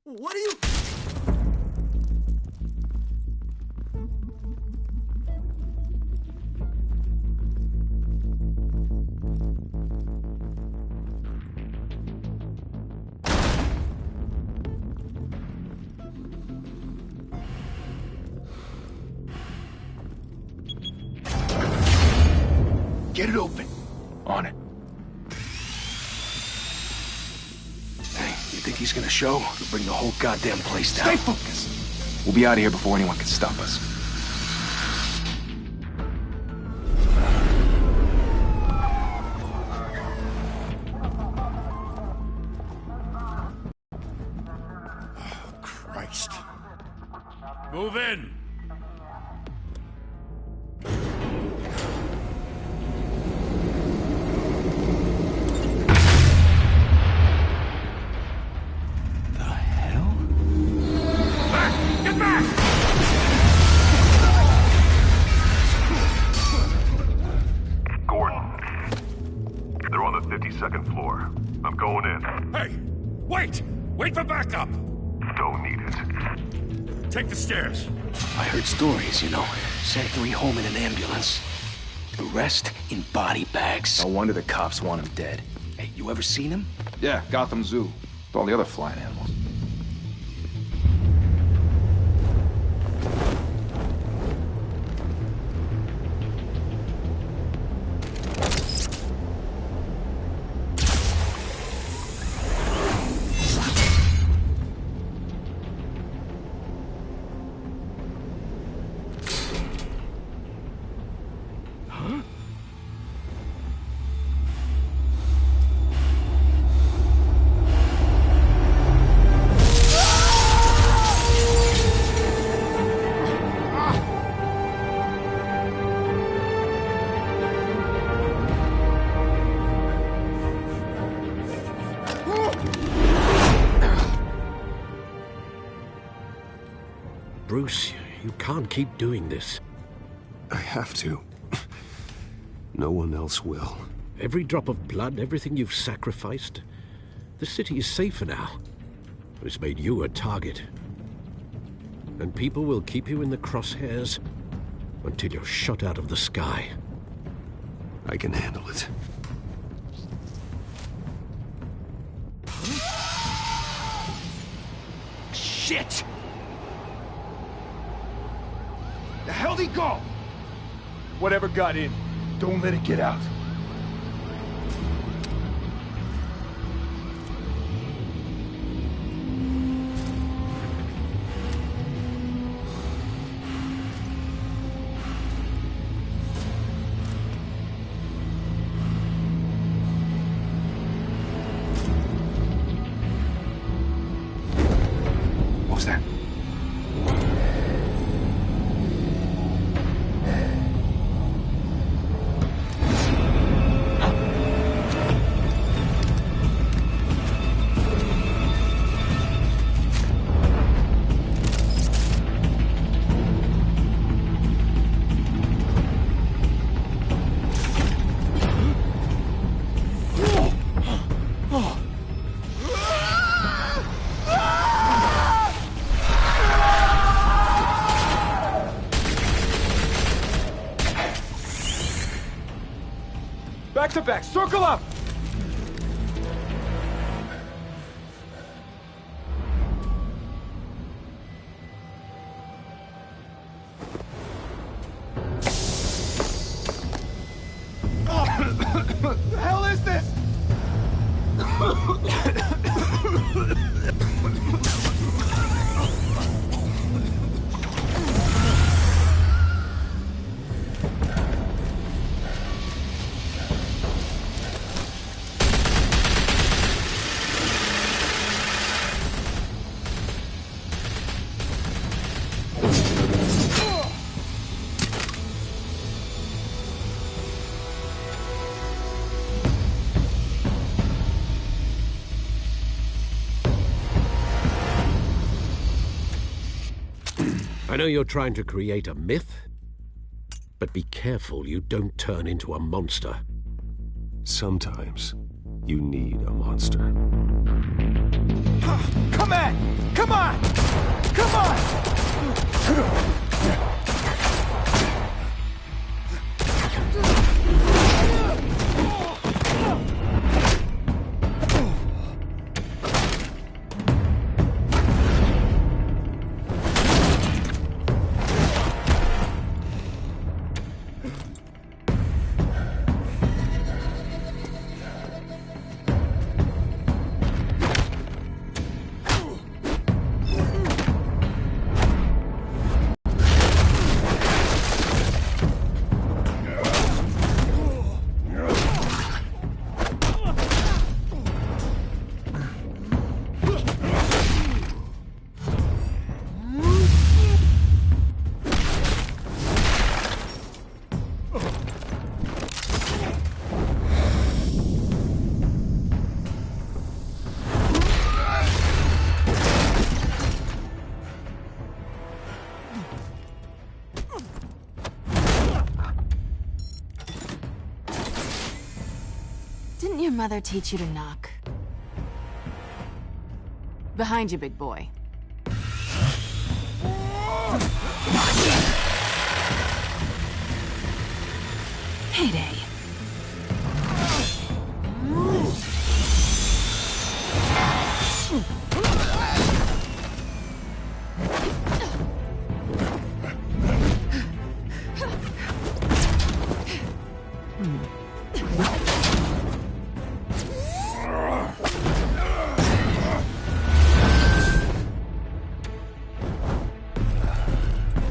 What are you... Get it open. On it. Hey, you think he's gonna show? He'll bring the whole goddamn place down. Stay focused. We'll be out of here before anyone can stop us. Oh, Christ. Move in! Second floor. I'm going in. Hey! Wait! Wait for backup! Don't need it. Take the stairs. I heard stories, you know. Sent 3 home in an ambulance. The rest in body bags. No wonder the cops want him dead. Hey, you ever seen him? Yeah, Gotham Zoo. With all the other flying animals. Bruce, you can't keep doing this. I have to. No one else will. Every drop of blood, everything you've sacrificed. The city is safer now. But it's made you a target. And people will keep you in the crosshairs until you're shot out of the sky. I can handle it. Shit! The hell'd he go? Whatever got in, don't let it get out. What was that? Back to back, circle up! What the hell is this? I know you're trying to create a myth, but be careful you don't turn into a monster. Sometimes you need a monster. Come on! Come on! Come on! Didn't your mother teach you to knock? Behind you, big boy. Heyday.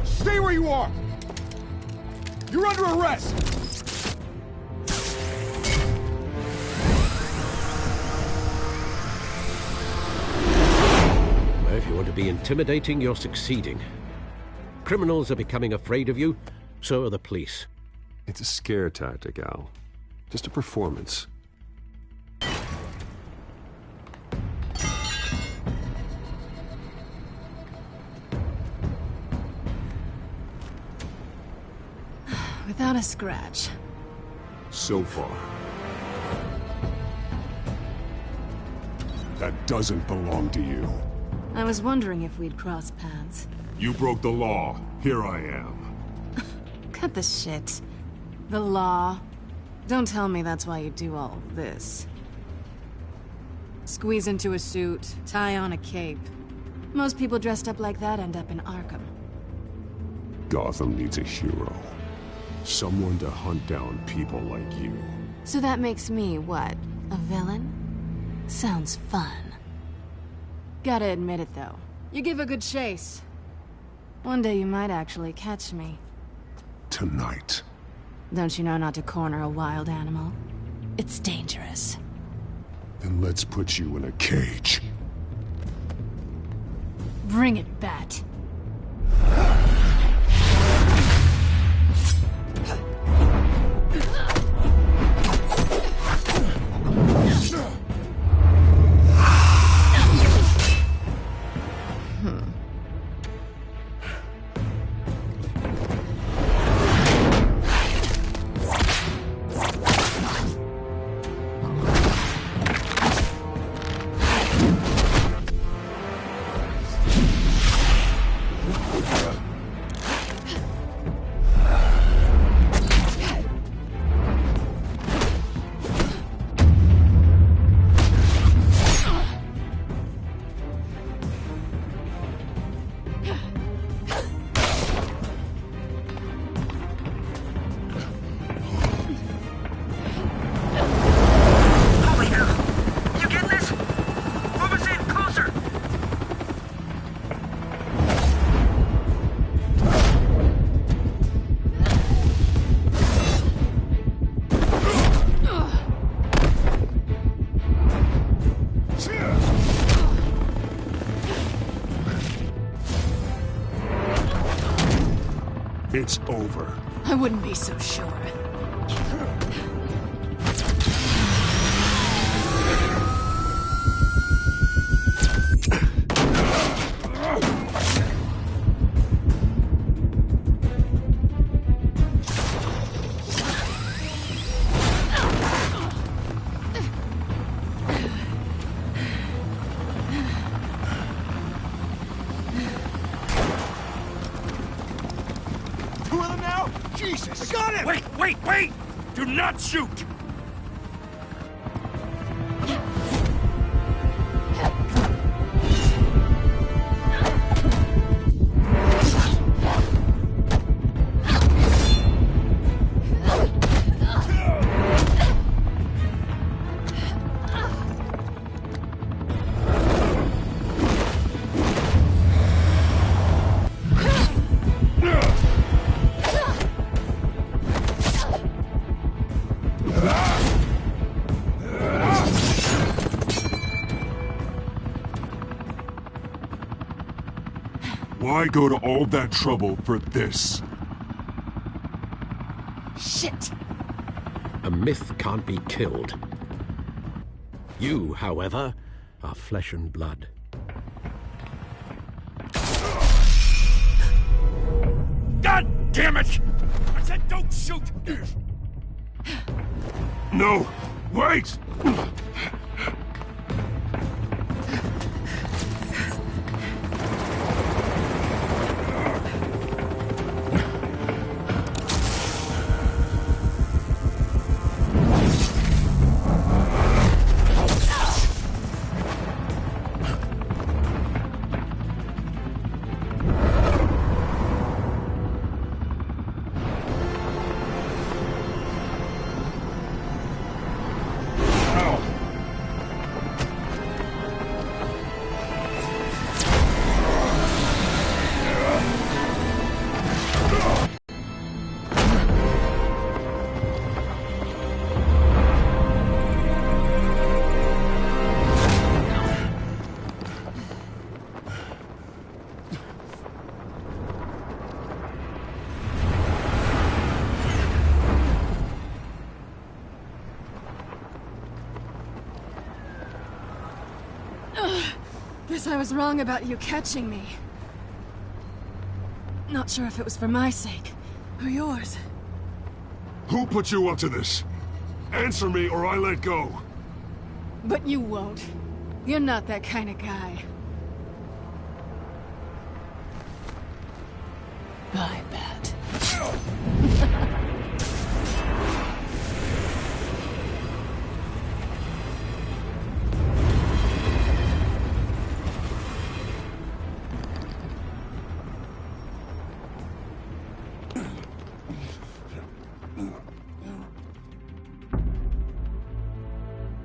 Stay where you are! You're under arrest! Well, if you want to be intimidating, you're succeeding. Criminals are becoming afraid of you, so are the police. It's a scare tactic, Al. Just a performance. Without a scratch. So far. That doesn't belong to you. I was wondering if we'd cross paths. You broke the law. Here I am. Cut the shit. The law. Don't tell me that's why you do all this. Squeeze into a suit, tie on a cape. Most people dressed up like that end up in Arkham. Gotham needs a hero. Someone to hunt down people like you. So that makes me, what, a villain? Sounds fun. Gotta admit it, though. You give a good chase. One day you might actually catch me. Tonight. Don't you know not to corner a wild animal? It's dangerous. Then let's put you in a cage. Bring it, Bat. It's over. I wouldn't be so sure. him! Wait! Do not shoot! Why go to all that trouble for this? Shit! A myth can't be killed. You, however, are flesh and blood. God damn it! I said don't shoot! No! Wait! Guess I was wrong about you catching me. Not sure if it was for my sake, or yours. Who put you up to this? Answer me or I let go. But you won't. You're not that kind of guy. I bet.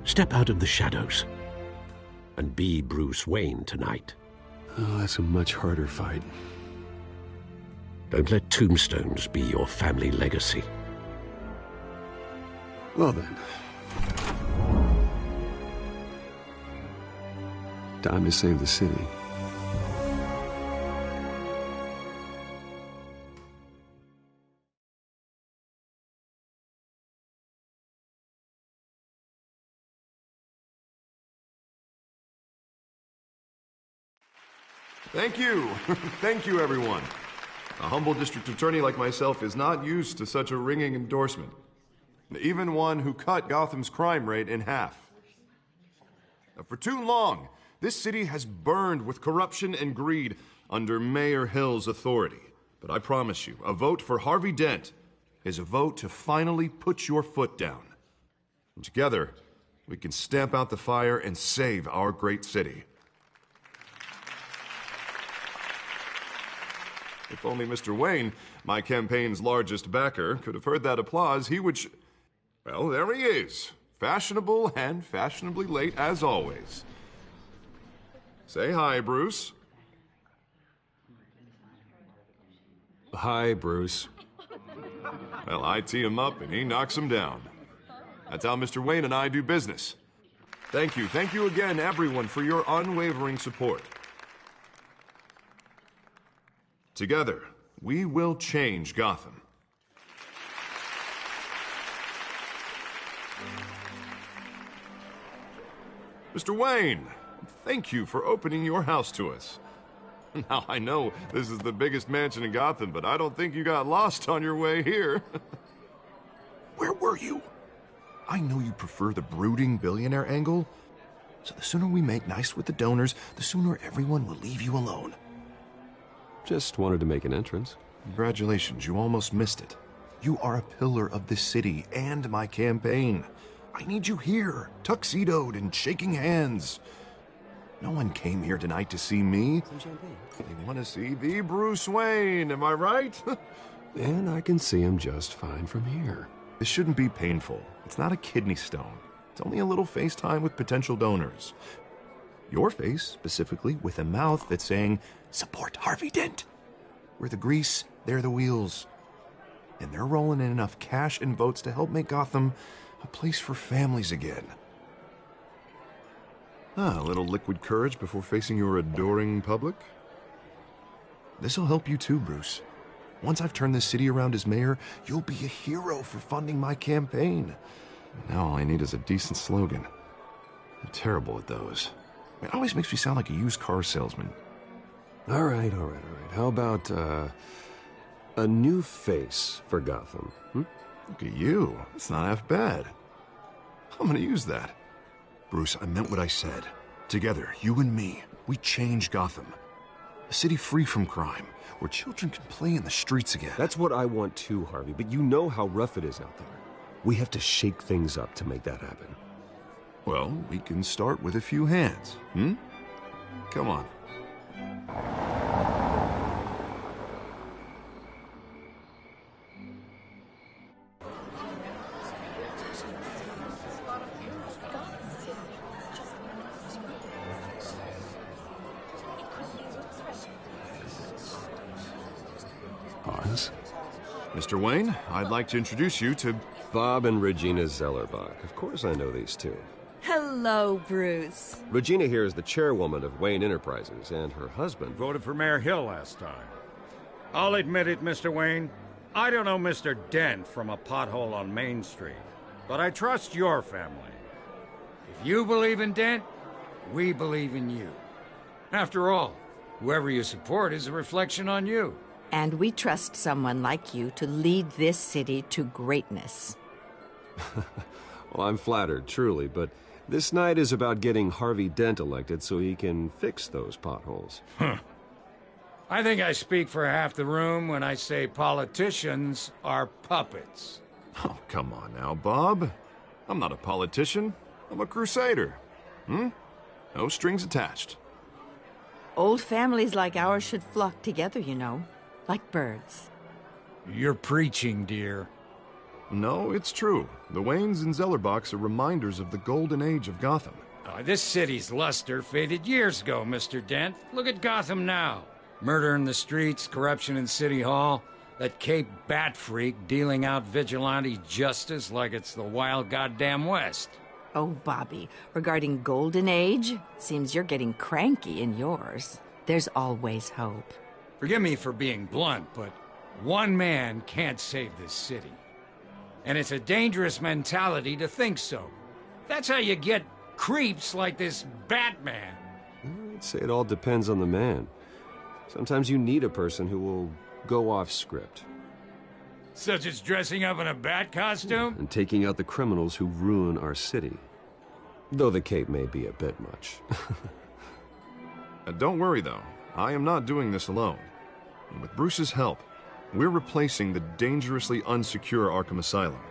Step out of the shadows and be Bruce Wayne tonight. Oh, that's a much harder fight. Don't let tombstones be your family legacy. Well then. Time to save the city. Thank you. Thank you, everyone. A humble district attorney like myself is not used to such a ringing endorsement. Even one who cut Gotham's crime rate in half. For too long, this city has burned with corruption and greed under Mayor Hill's authority. But I promise you, a vote for Harvey Dent is a vote to finally put your foot down. And together, we can stamp out the fire and save our great city. If only Mr. Wayne, my campaign's largest backer, could have heard that applause, he would well, there he is. Fashionable and fashionably late as always. Say hi, Bruce. Hi, Bruce. Well, I tee him up and he knocks him down. That's how Mr. Wayne and I do business. Thank you again, everyone, for your unwavering support. Together, we will change Gotham. Mr. Wayne, thank you for opening your house to us. Now, I know this is the biggest mansion in Gotham, but I don't think you got lost on your way here. Where were you? I know you prefer the brooding billionaire angle, so the sooner we make nice with the donors, the sooner everyone will leave you alone. Just wanted to make an entrance. Congratulations, you almost missed it. You are a pillar of this city and my campaign. I need you here, tuxedoed and shaking hands. No one came here tonight to see me. Some champagne. They want to see the Bruce Wayne, am I right? And I can see him just fine from here. This shouldn't be painful. It's not a kidney stone. It's only a little FaceTime with potential donors. Your face, specifically, with a mouth that's saying, support Harvey Dent. We're the grease, they're the wheels. And they're rolling in enough cash and votes to help make Gotham a place for families again. A little liquid courage before facing your adoring public. This'll help you too, Bruce. Once I've turned this city around as mayor, you'll be a hero for funding my campaign. Now all I need is a decent slogan. I'm terrible at those. It always makes me sound like a used car salesman. All right. How about, a new face for Gotham? Look at you. It's not half bad. I'm gonna use that. Bruce, I meant what I said. Together, you and me, we change Gotham. A city free from crime, where children can play in the streets again. That's what I want too, Harvey, but you know how rough it is out there. We have to shake things up to make that happen. Well, we can start with a few hands, Come on. Pause. Mr. Wayne, I'd like to introduce you to... Bob and Regina Zellerbach. Of course I know these two. Hello, Bruce. Regina here is the chairwoman of Wayne Enterprises, and her husband... Voted for Mayor Hill last time. I'll admit it, Mr. Wayne. I don't know Mr. Dent from a pothole on Main Street, but I trust your family. If you believe in Dent, we believe in you. After all, whoever you support is a reflection on you. And we trust someone like you to lead this city to greatness. Well, I'm flattered, truly, but this night is about getting Harvey Dent elected so he can fix those potholes. I think I speak for half the room when I say politicians are puppets. Oh, come on now, Bob. I'm not a politician. I'm a crusader. No strings attached. Old families like ours should flock together, you know, like birds. You're preaching, dear. No, it's true. The Waynes and Zellerbachs are reminders of the golden age of Gotham. This city's luster faded years ago, Mr. Dent. Look at Gotham now. Murder in the streets, corruption in City Hall, that Cape Bat freak dealing out vigilante justice like it's the wild goddamn West. Oh, Bobby, regarding Golden Age, seems you're getting cranky in yours. There's always hope. Forgive me for being blunt, but one man can't save this city. And it's a dangerous mentality to think so. That's how you get creeps like this Batman. I'd say it all depends on the man. Sometimes you need a person who will go off script. Such as dressing up in a bat costume? And taking out the criminals who ruin our city. Though the cape may be a bit much. Don't worry, though. I am not doing this alone. And with Bruce's help, we're replacing the dangerously unsecure Arkham Asylum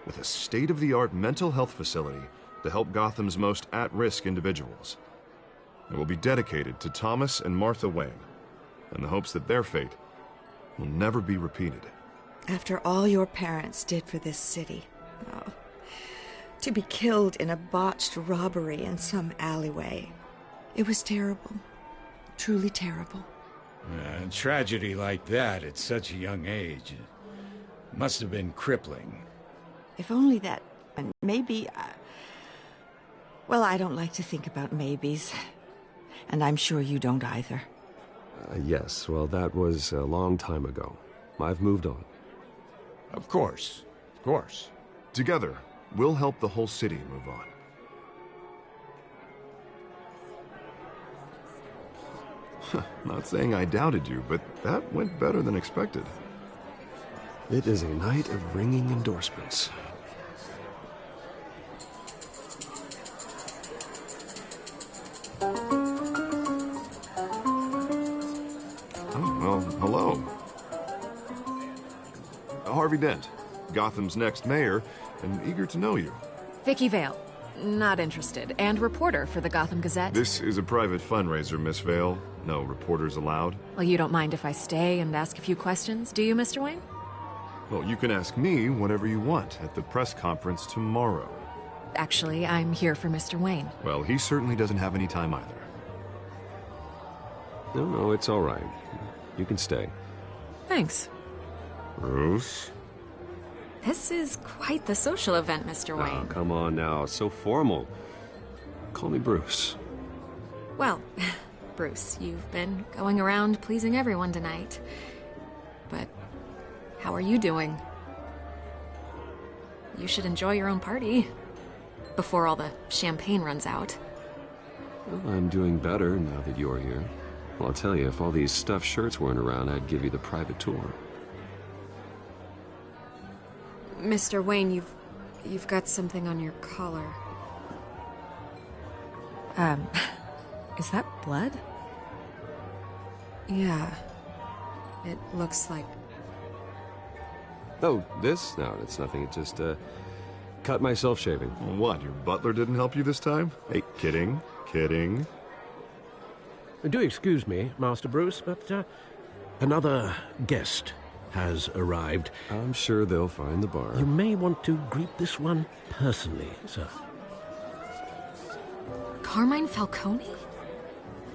with a state-of-the-art mental health facility to help Gotham's most at-risk individuals. It will be dedicated to Thomas and Martha Wayne, in the hopes that their fate will never be repeated. After all your parents did for this city, to be killed in a botched robbery in some alleyway, it was terrible. Truly terrible. A tragedy like that at such a young age must have been crippling. If only that, and maybe, well, I don't like to think about maybes. And I'm sure you don't either. Yes, well, that was a long time ago. I've moved on. Of course. Of course. Together, we'll help the whole city move on. Not saying I doubted you, but that went better than expected. It is a night of ringing endorsements. Oh, well, hello. Harvey Dent, Gotham's next mayor, and eager to know you. Vicky Vale. Not interested. And reporter for the Gotham Gazette. This is a private fundraiser, Miss Vale. No reporters allowed. Well, you don't mind if I stay and ask a few questions, do you, Mr. Wayne? Well, you can ask me whatever you want at the press conference tomorrow. Actually, I'm here for Mr. Wayne. Well, he certainly doesn't have any time either. No, it's all right. You can stay. Thanks. Bruce? This is quite the social event, Mr. Wayne. Oh, come on now. So formal. Call me Bruce. Well, Bruce, you've been going around pleasing everyone tonight. But how are you doing? You should enjoy your own party. Before all the champagne runs out. Well, I'm doing better now that you're here. Well, I'll tell you, if all these stuffed shirts weren't around, I'd give you the private tour. Mr. Wayne, you've got something on your collar. Is that blood? Yeah. It looks like... Oh, this? No, it's nothing. It just, cut myself shaving. What, your butler didn't help you this time? Hey, kidding. Do excuse me, Master Bruce, but another guest has arrived. I'm sure they'll find the bar. You may want to greet this one personally, sir. Carmine Falcone?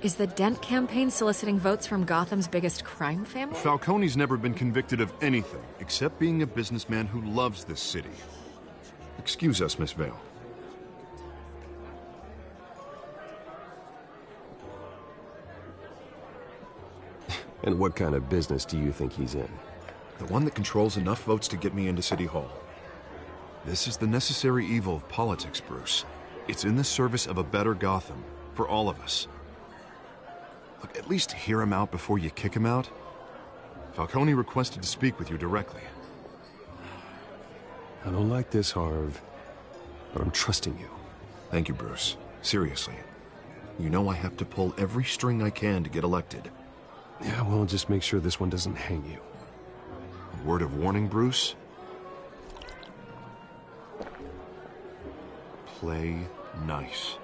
Is the Dent campaign soliciting votes from Gotham's biggest crime family? Falcone's never been convicted of anything except being a businessman who loves this city. Excuse us, Miss Vale. And what kind of business do you think he's in? The one that controls enough votes to get me into City Hall. This is the necessary evil of politics, Bruce. It's in the service of a better Gotham, for all of us. Look, at least hear him out before you kick him out. Falcone requested to speak with you directly. I don't like this, Harv, but I'm trusting you. Thank you, Bruce. Seriously. You know I have to pull every string I can to get elected. Yeah, well, just make sure this one doesn't hang you. A word of warning, Bruce? Play nice.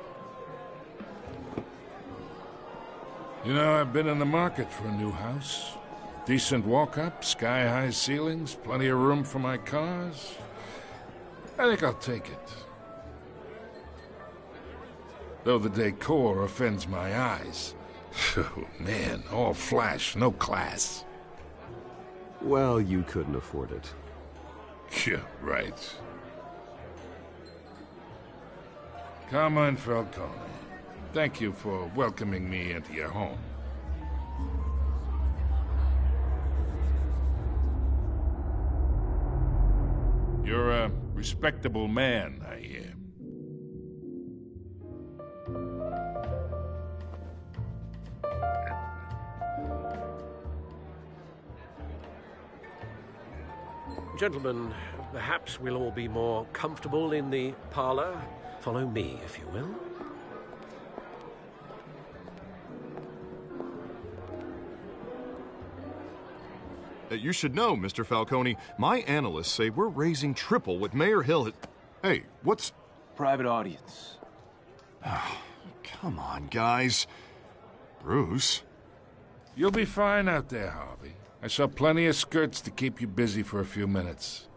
You know, I've been in the market for a new house. Decent walk-up, sky-high ceilings, plenty of room for my cars. I think I'll take it. Though the decor offends my eyes. Oh, man, all flash, no class. Well, you couldn't afford it. Yeah, right. Carmine Falcone, thank you for welcoming me into your home. You're a respectable man, I hear. Gentlemen, perhaps we'll all be more comfortable in the parlor. Follow me, if you will. You should know, Mr. Falcone, my analysts say we're raising triple what Mayor Hill... Hey, what's... Private audience. Oh, come on, guys. Bruce? You'll be fine out there, Harvey. I saw plenty of skirts to keep you busy for a few minutes.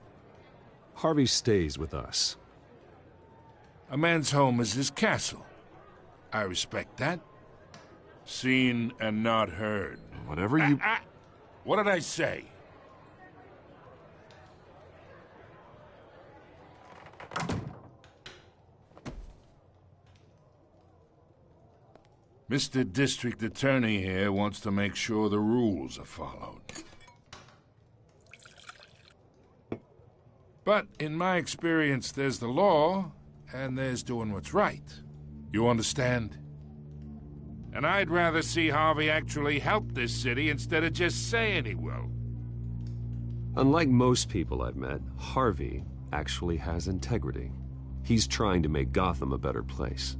Harvey stays with us. A man's home is his castle. I respect that. Seen and not heard. Whatever you... What did I say? Mr. District Attorney here wants to make sure the rules are followed. But in my experience, there's the law, and there's doing what's right. You understand? And I'd rather see Harvey actually help this city instead of just saying he will. Unlike most people I've met, Harvey actually has integrity. He's trying to make Gotham a better place.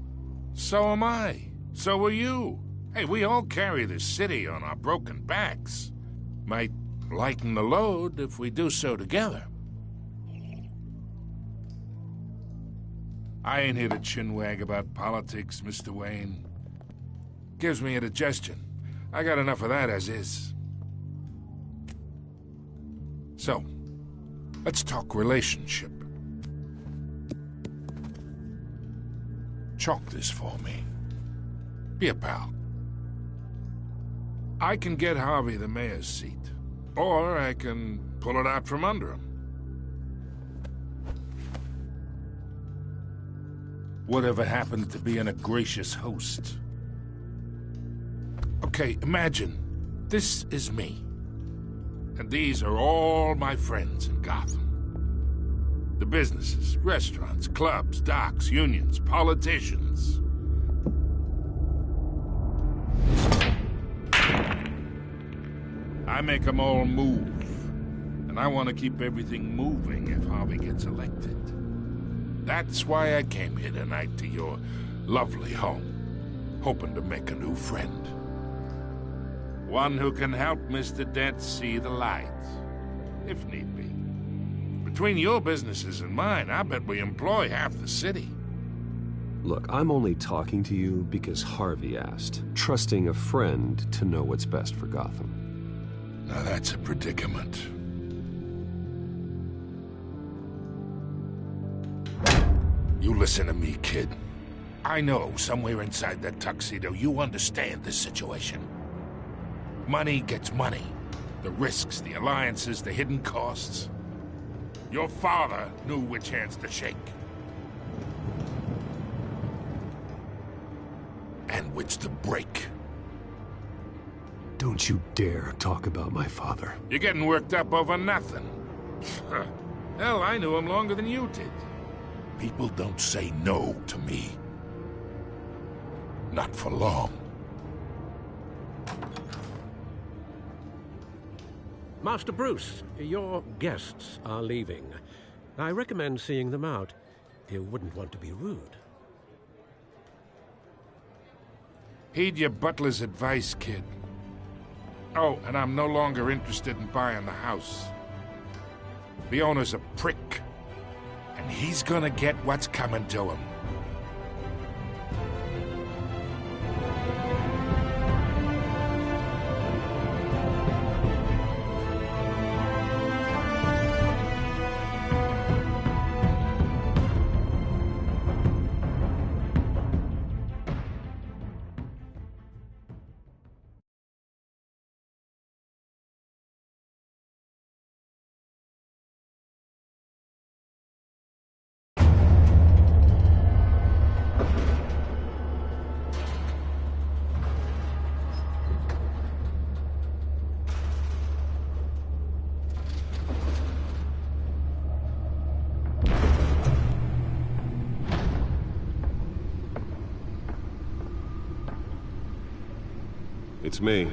So am I. So are you. Hey, we all carry this city on our broken backs. Might lighten the load if we do so together. I ain't here to chinwag about politics, Mr. Wayne. Gives me indigestion. I got enough of that as is. So, let's talk relationship. Chalk this for me. Be a pal. I can get Harvey the mayor's seat, or I can pull it out from under him. Whatever happened to being a gracious host? Okay, imagine this is me, and these are all my friends in Gotham. The businesses, restaurants, clubs, docks, unions, politicians. I make them all move. And I want to keep everything moving if Harvey gets elected. That's why I came here tonight to your lovely home, hoping to make a new friend. One who can help Mr. Dent see the light, if need be. Between your businesses and mine, I bet we employ half the city. Look, I'm only talking to you because Harvey asked, trusting a friend to know what's best for Gotham. Now that's a predicament. You listen to me, kid. I know somewhere inside that tuxedo you understand this situation. Money gets money. The risks, the alliances, the hidden costs. Your father knew which hands to shake. And which to break. Don't you dare talk about my father. You're getting worked up over nothing. Hell, I knew him longer than you did. People don't say no to me. Not for long. Master Bruce, your guests are leaving. I recommend seeing them out. You wouldn't want to be rude. Heed your butler's advice, kid. Oh, and I'm no longer interested in buying the house. The owner's a prick, and he's gonna get what's coming to him. It's me.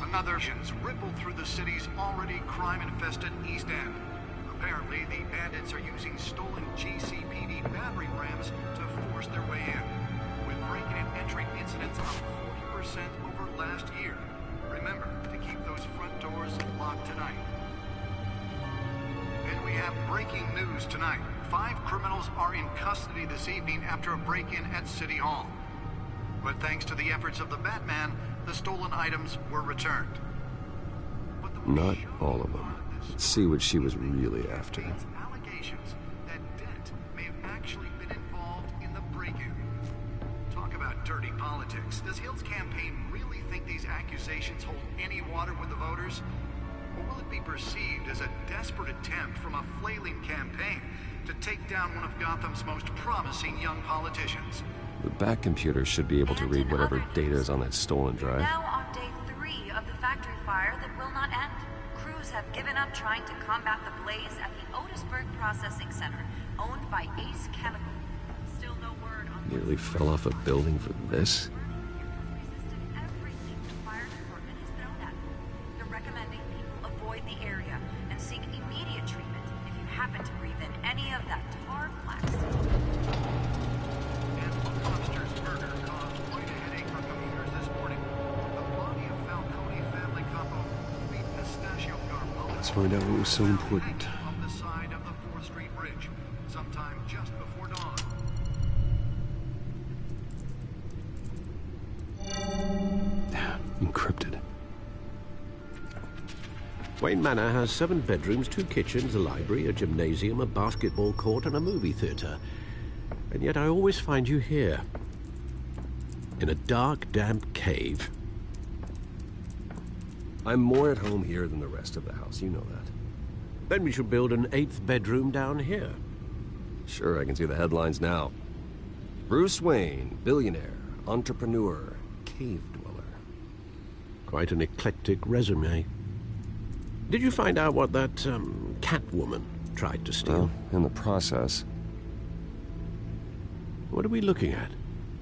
Another ripple through the city's already crime-infested East End. Apparently, the bandits are using stolen GCPD battering rams to force their way in, with breaking and entering incidents up 40% over last year. Remember to keep those front doors locked tonight. And we have breaking news tonight. 5 criminals are in custody this evening after a break-in at City Hall. But thanks to the efforts of the Batman, the stolen items were returned. Not all of them. Let's see what she was really after. Allegations that Dent may have actually been involved in the break-in. Talk about dirty politics. Does Hill's campaign really think these accusations hold any water with the voters? Or will it be perceived as a desperate attempt from a flailing campaign to take down one of Gotham's most promising young politicians? The back computer should be able to read whatever data is on that stolen drive. Now on day 3 of the factory fire that will not end. Crews have given up trying to combat the blaze at the Otisburg Processing Center, owned by Ace Chemical. Nearly fell off a building for this? They're recommending people avoid the area and seek immediate treatment if you happen to breathe in any of that tar black smoke. And a monster's murder caused quite a headache for commuters this morning. The body of Falcone family couple, the pistachio garbo, Let's find out what was so important. up the side of the 4th Street Bridge, sometime just before dawn. Encrypted. Wayne Manor has 7 bedrooms, 2 kitchens, a library, a gymnasium, a basketball court, and a movie theater. And yet I always find you here. In a dark, damp cave. I'm more at home here than the rest of the house, you know that. Then we should build an 8th bedroom down here. Sure, I can see the headlines now. Bruce Wayne, billionaire, entrepreneur, cave dweller. Quite an eclectic resume. Did you find out what that, Catwoman tried to steal? Well, in the process. What are we looking at?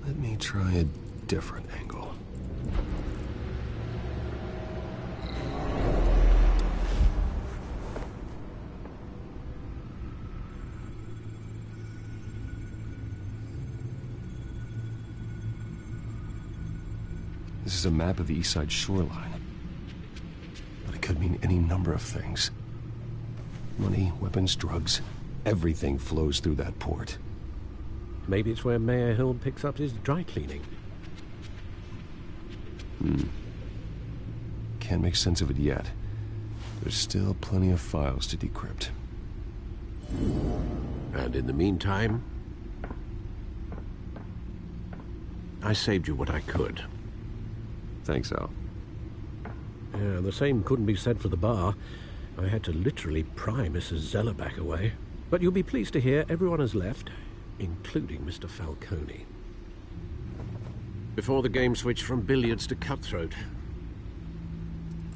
Let me try a different angle. This is a map of the East Side shoreline. But it could mean any number of things. Money, weapons, drugs, everything flows through that port. Maybe it's where Mayor Hill picks up his dry cleaning. Can't make sense of it yet. There's still plenty of files to decrypt. And in the meantime, I saved you what I could. Thanks, Al. Yeah, the same couldn't be said for the bar. I had to literally pry Mrs. Zeller back away. But you'll be pleased to hear everyone has left, including Mr. Falcone. Before the game switched from billiards to cutthroat.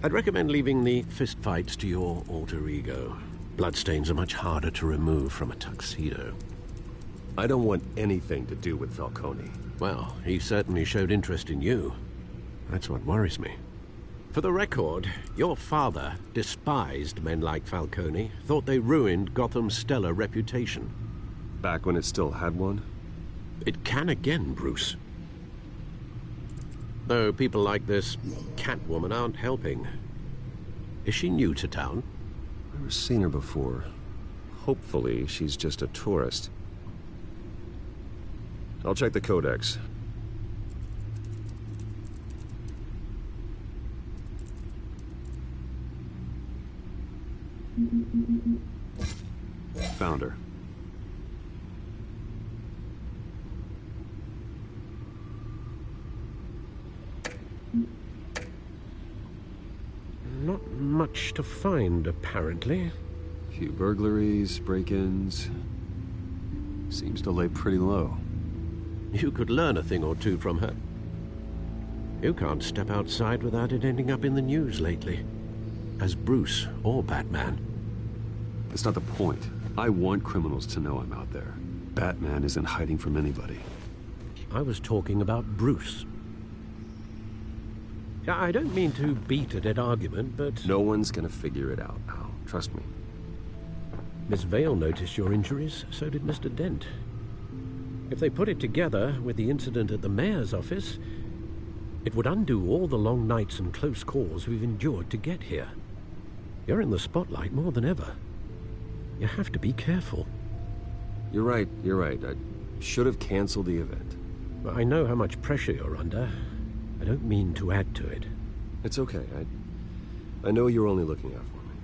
I'd recommend leaving the fistfights to your alter ego. Bloodstains are much harder to remove from a tuxedo. I don't want anything to do with Falcone. Well, he certainly showed interest in you. That's what worries me. For the record, your father despised men like Falcone, thought they ruined Gotham's stellar reputation. Back when it still had one? It can again, Bruce. Though people like this Catwoman aren't helping. Is she new to town? I've never seen her before. Hopefully, she's just a tourist. I'll check the codex. Found her. Not much to find, apparently. Few burglaries, break-ins. Seems to lay pretty low. You could learn a thing or two from her. You can't step outside without it ending up in the news lately. As Bruce or Batman. That's not the point. I want criminals to know I'm out there. Batman isn't hiding from anybody. I was talking about Bruce. I don't mean to beat a dead argument, but... No one's gonna figure it out, Al. Trust me. Miss Vale noticed your injuries, so did Mr. Dent. If they put it together with the incident at the mayor's office, it would undo all the long nights and close calls we've endured to get here. You're in the spotlight more than ever. You have to be careful. You're right. I should have canceled the event. I know how much pressure you're under. I don't mean to add to it. It's okay. I know you're only looking out for me.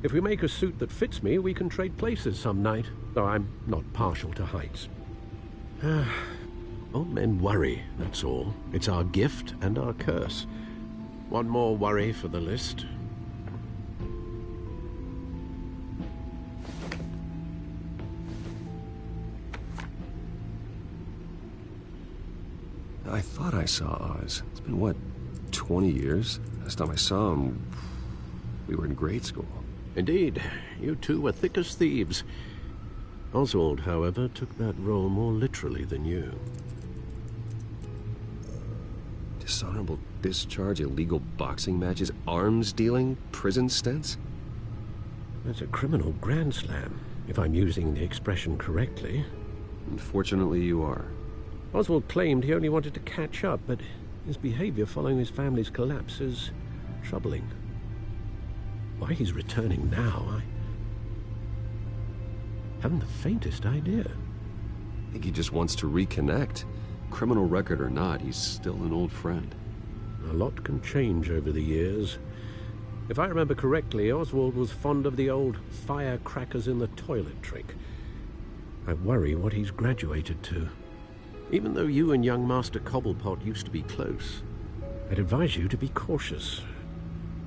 If we make a suit that fits me, we can trade places some night, though I'm not partial to heights. Old men worry, that's all. It's our gift and our curse. One more worry for the list. I thought I saw Oz. It's been, what, 20 years? Last time I saw him, we were in grade school. Indeed. You two were thick as thieves. Oswald, however, took that role more literally than you. Dishonorable discharge, illegal boxing matches, arms dealing, prison stints? That's a criminal grand slam, if I'm using the expression correctly. Unfortunately, you are. Oswald claimed he only wanted to catch up, but his behavior following his family's collapse is troubling. Why he's returning now, I haven't the faintest idea. I think he just wants to reconnect. Criminal record or not, he's still an old friend. A lot can change over the years. If I remember correctly, Oswald was fond of the old firecrackers in the toilet trick. I worry what he's graduated to. Even though you and young Master Cobblepot used to be close, I'd advise you to be cautious.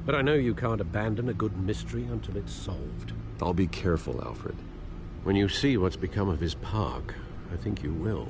But I know you can't abandon a good mystery until it's solved. I'll be careful, Alfred. When you see what's become of his park, I think you will.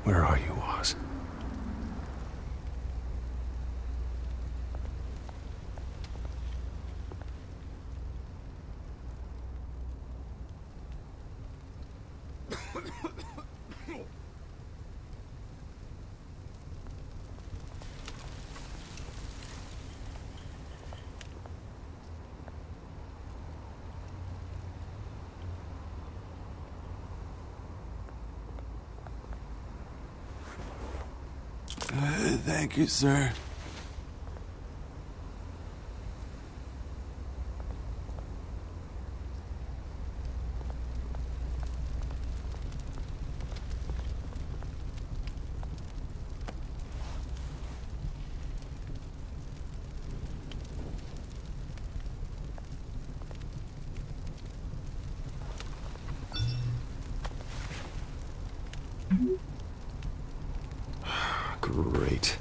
Where are you, Oz? Thank you, sir. Great.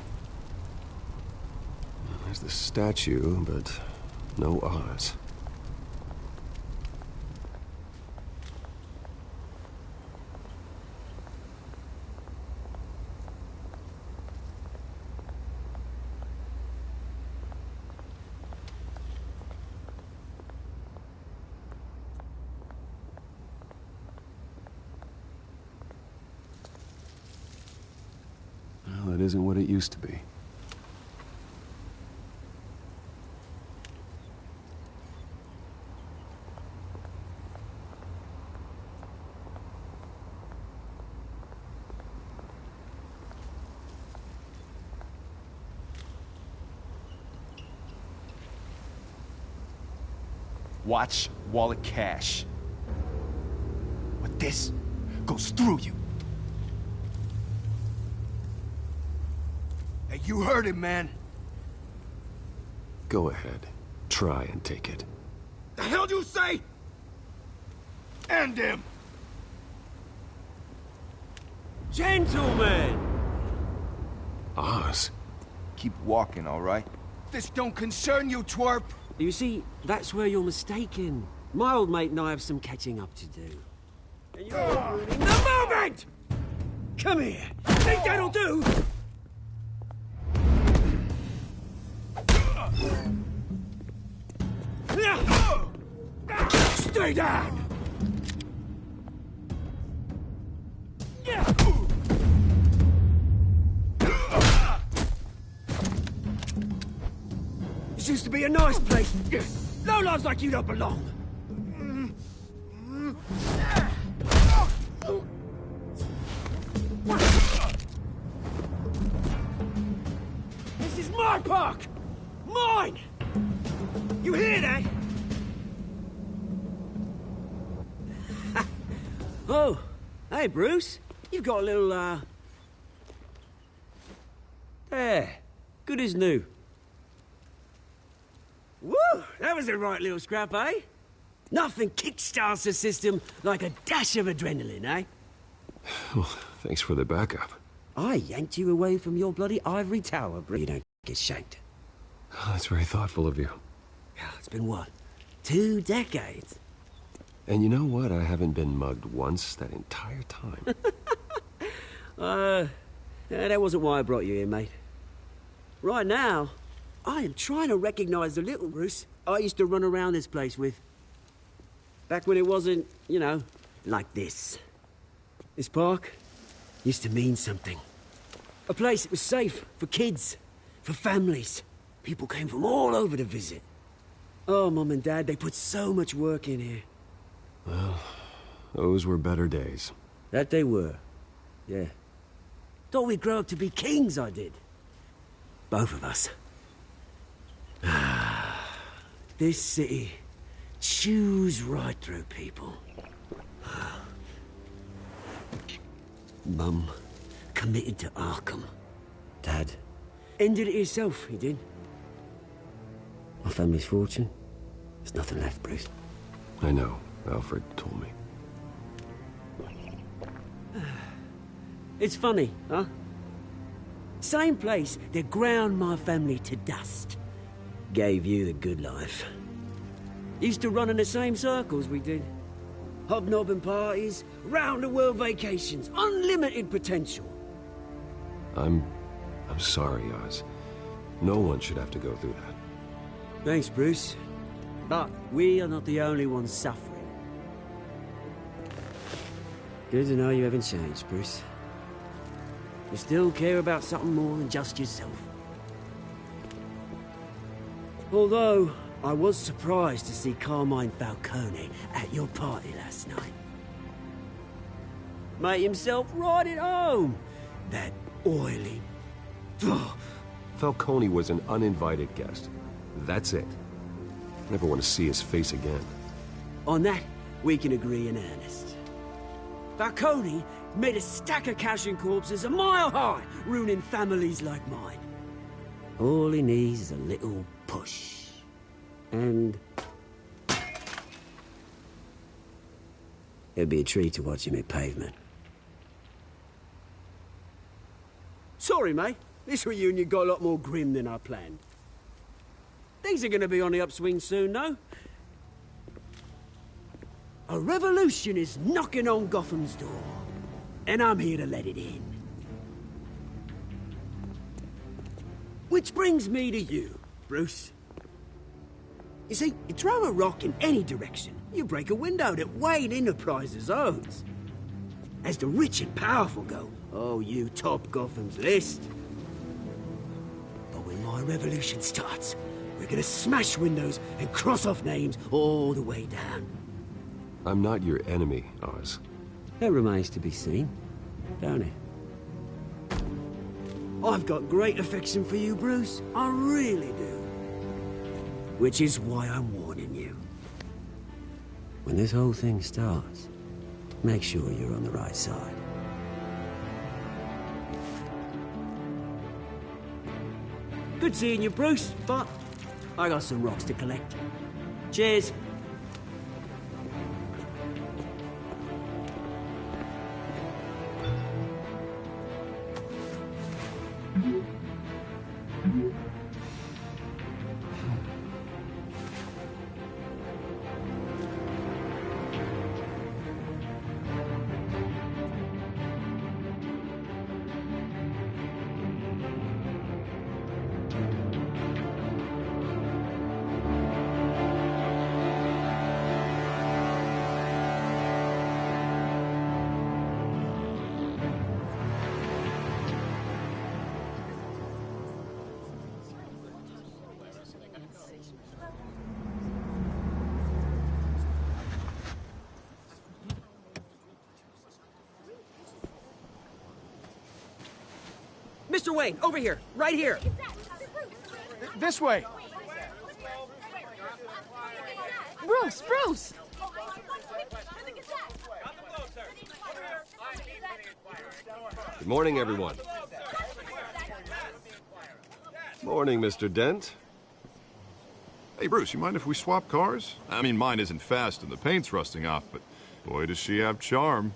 There's the statue, but no Oz. Well, it isn't what it used to be. Watch wallet cash. But this goes through you. Hey, you heard it, man. Go ahead. Try and take it. The hell do you say? End him! Gentlemen! Oz? Keep walking, all right? This don't concern you, twerp! You see, that's where you're mistaken. My old mate and I have some catching up to do. And you're ruining the moment! Come here! Think that'll do? Stay down! This used to be a nice place. No lives like you don't belong. This is my park! Mine! You hear that? Oh, hey, Bruce. You've got a little, There. Good as new. Woo! That was a right little scrap, eh? Nothing kickstarts the system like a dash of adrenaline, eh? Well, thanks for the backup. I yanked you away from your bloody ivory tower, bro. You don't get shanked. Oh, that's very thoughtful of you. It's been what? 2 decades? And you know what? I haven't been mugged once that entire time. That wasn't why I brought you here, mate. Right now, I am trying to recognize the little Bruce I used to run around this place with. Back when it wasn't, you know, like this. This park used to mean something. A place that was safe for kids, for families. People came from all over to visit. Oh, Mum and Dad, they put so much work in here. Well, those were better days. That they were, yeah. Thought we'd grow up to be kings, I did. Both of us. This city chews right through people. Mum committed to Arkham. Dad ended it himself, he did. My family's fortune, there's nothing left, Bruce. I know. Alfred told me. It's funny, huh? Same place that ground my family to dust. Gave you the good life. Used to run in the same circles we did. Hobnobbing parties, round-the-world vacations, unlimited potential. I'm sorry, Oz. No one should have to go through that. Thanks, Bruce. But we are not the only ones suffering. Good to know you haven't changed, Bruce. You still care about something more than just yourself. Although, I was surprised to see Carmine Falcone at your party last night. Made himself right at home. That oily... Falcone was an uninvited guest. That's it. Never want to see his face again. On that, we can agree in earnest. Falcone made a stack of cashing corpses a mile high, ruining families like mine. All he needs is a little push. And... it'd be a treat to watch him hit pavement. Sorry, mate. This reunion got a lot more grim than I planned. Things are gonna be on the upswing soon, though. A revolution is knocking on Gotham's door. And I'm here to let it in. Which brings me to you, Bruce. You see, you throw a rock in any direction, you break a window that Wayne Enterprises owns. As the rich and powerful go, oh, you top Gotham's list. But when my revolution starts, we're gonna smash windows and cross off names all the way down. I'm not your enemy, Oz. That remains to be seen, don't it? I've got great affection for you, Bruce. I really do. Which is why I'm warning you. When this whole thing starts, make sure you're on the right side. Good seeing you, Bruce, but I got some rocks to collect. Cheers. Mr. Wayne, over here, right here. This way. Bruce, Bruce! Good morning, everyone. Morning, Mr. Dent. Hey, Bruce, you mind if we swap cars? I mean, mine isn't fast and the paint's rusting off, but boy, does she have charm.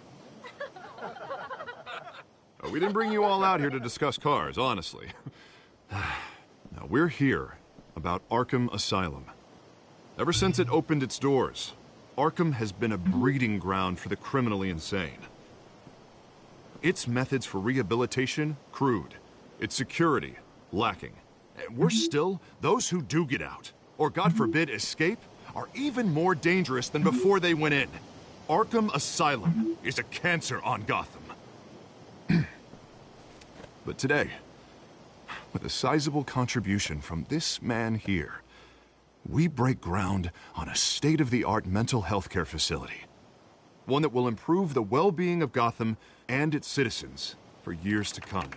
We didn't bring you all out here to discuss cars, honestly. Now, we're here about Arkham Asylum. Ever since it opened its doors, Arkham has been a breeding ground for the criminally insane. Its methods for rehabilitation, crude. Its security, lacking. And worse still, those who do get out, or God forbid escape, are even more dangerous than before they went in. Arkham Asylum is a cancer on Gotham. But today, with a sizable contribution from this man here, we break ground on a state-of-the-art mental health care facility. One that will improve the well-being of Gotham and its citizens for years to come.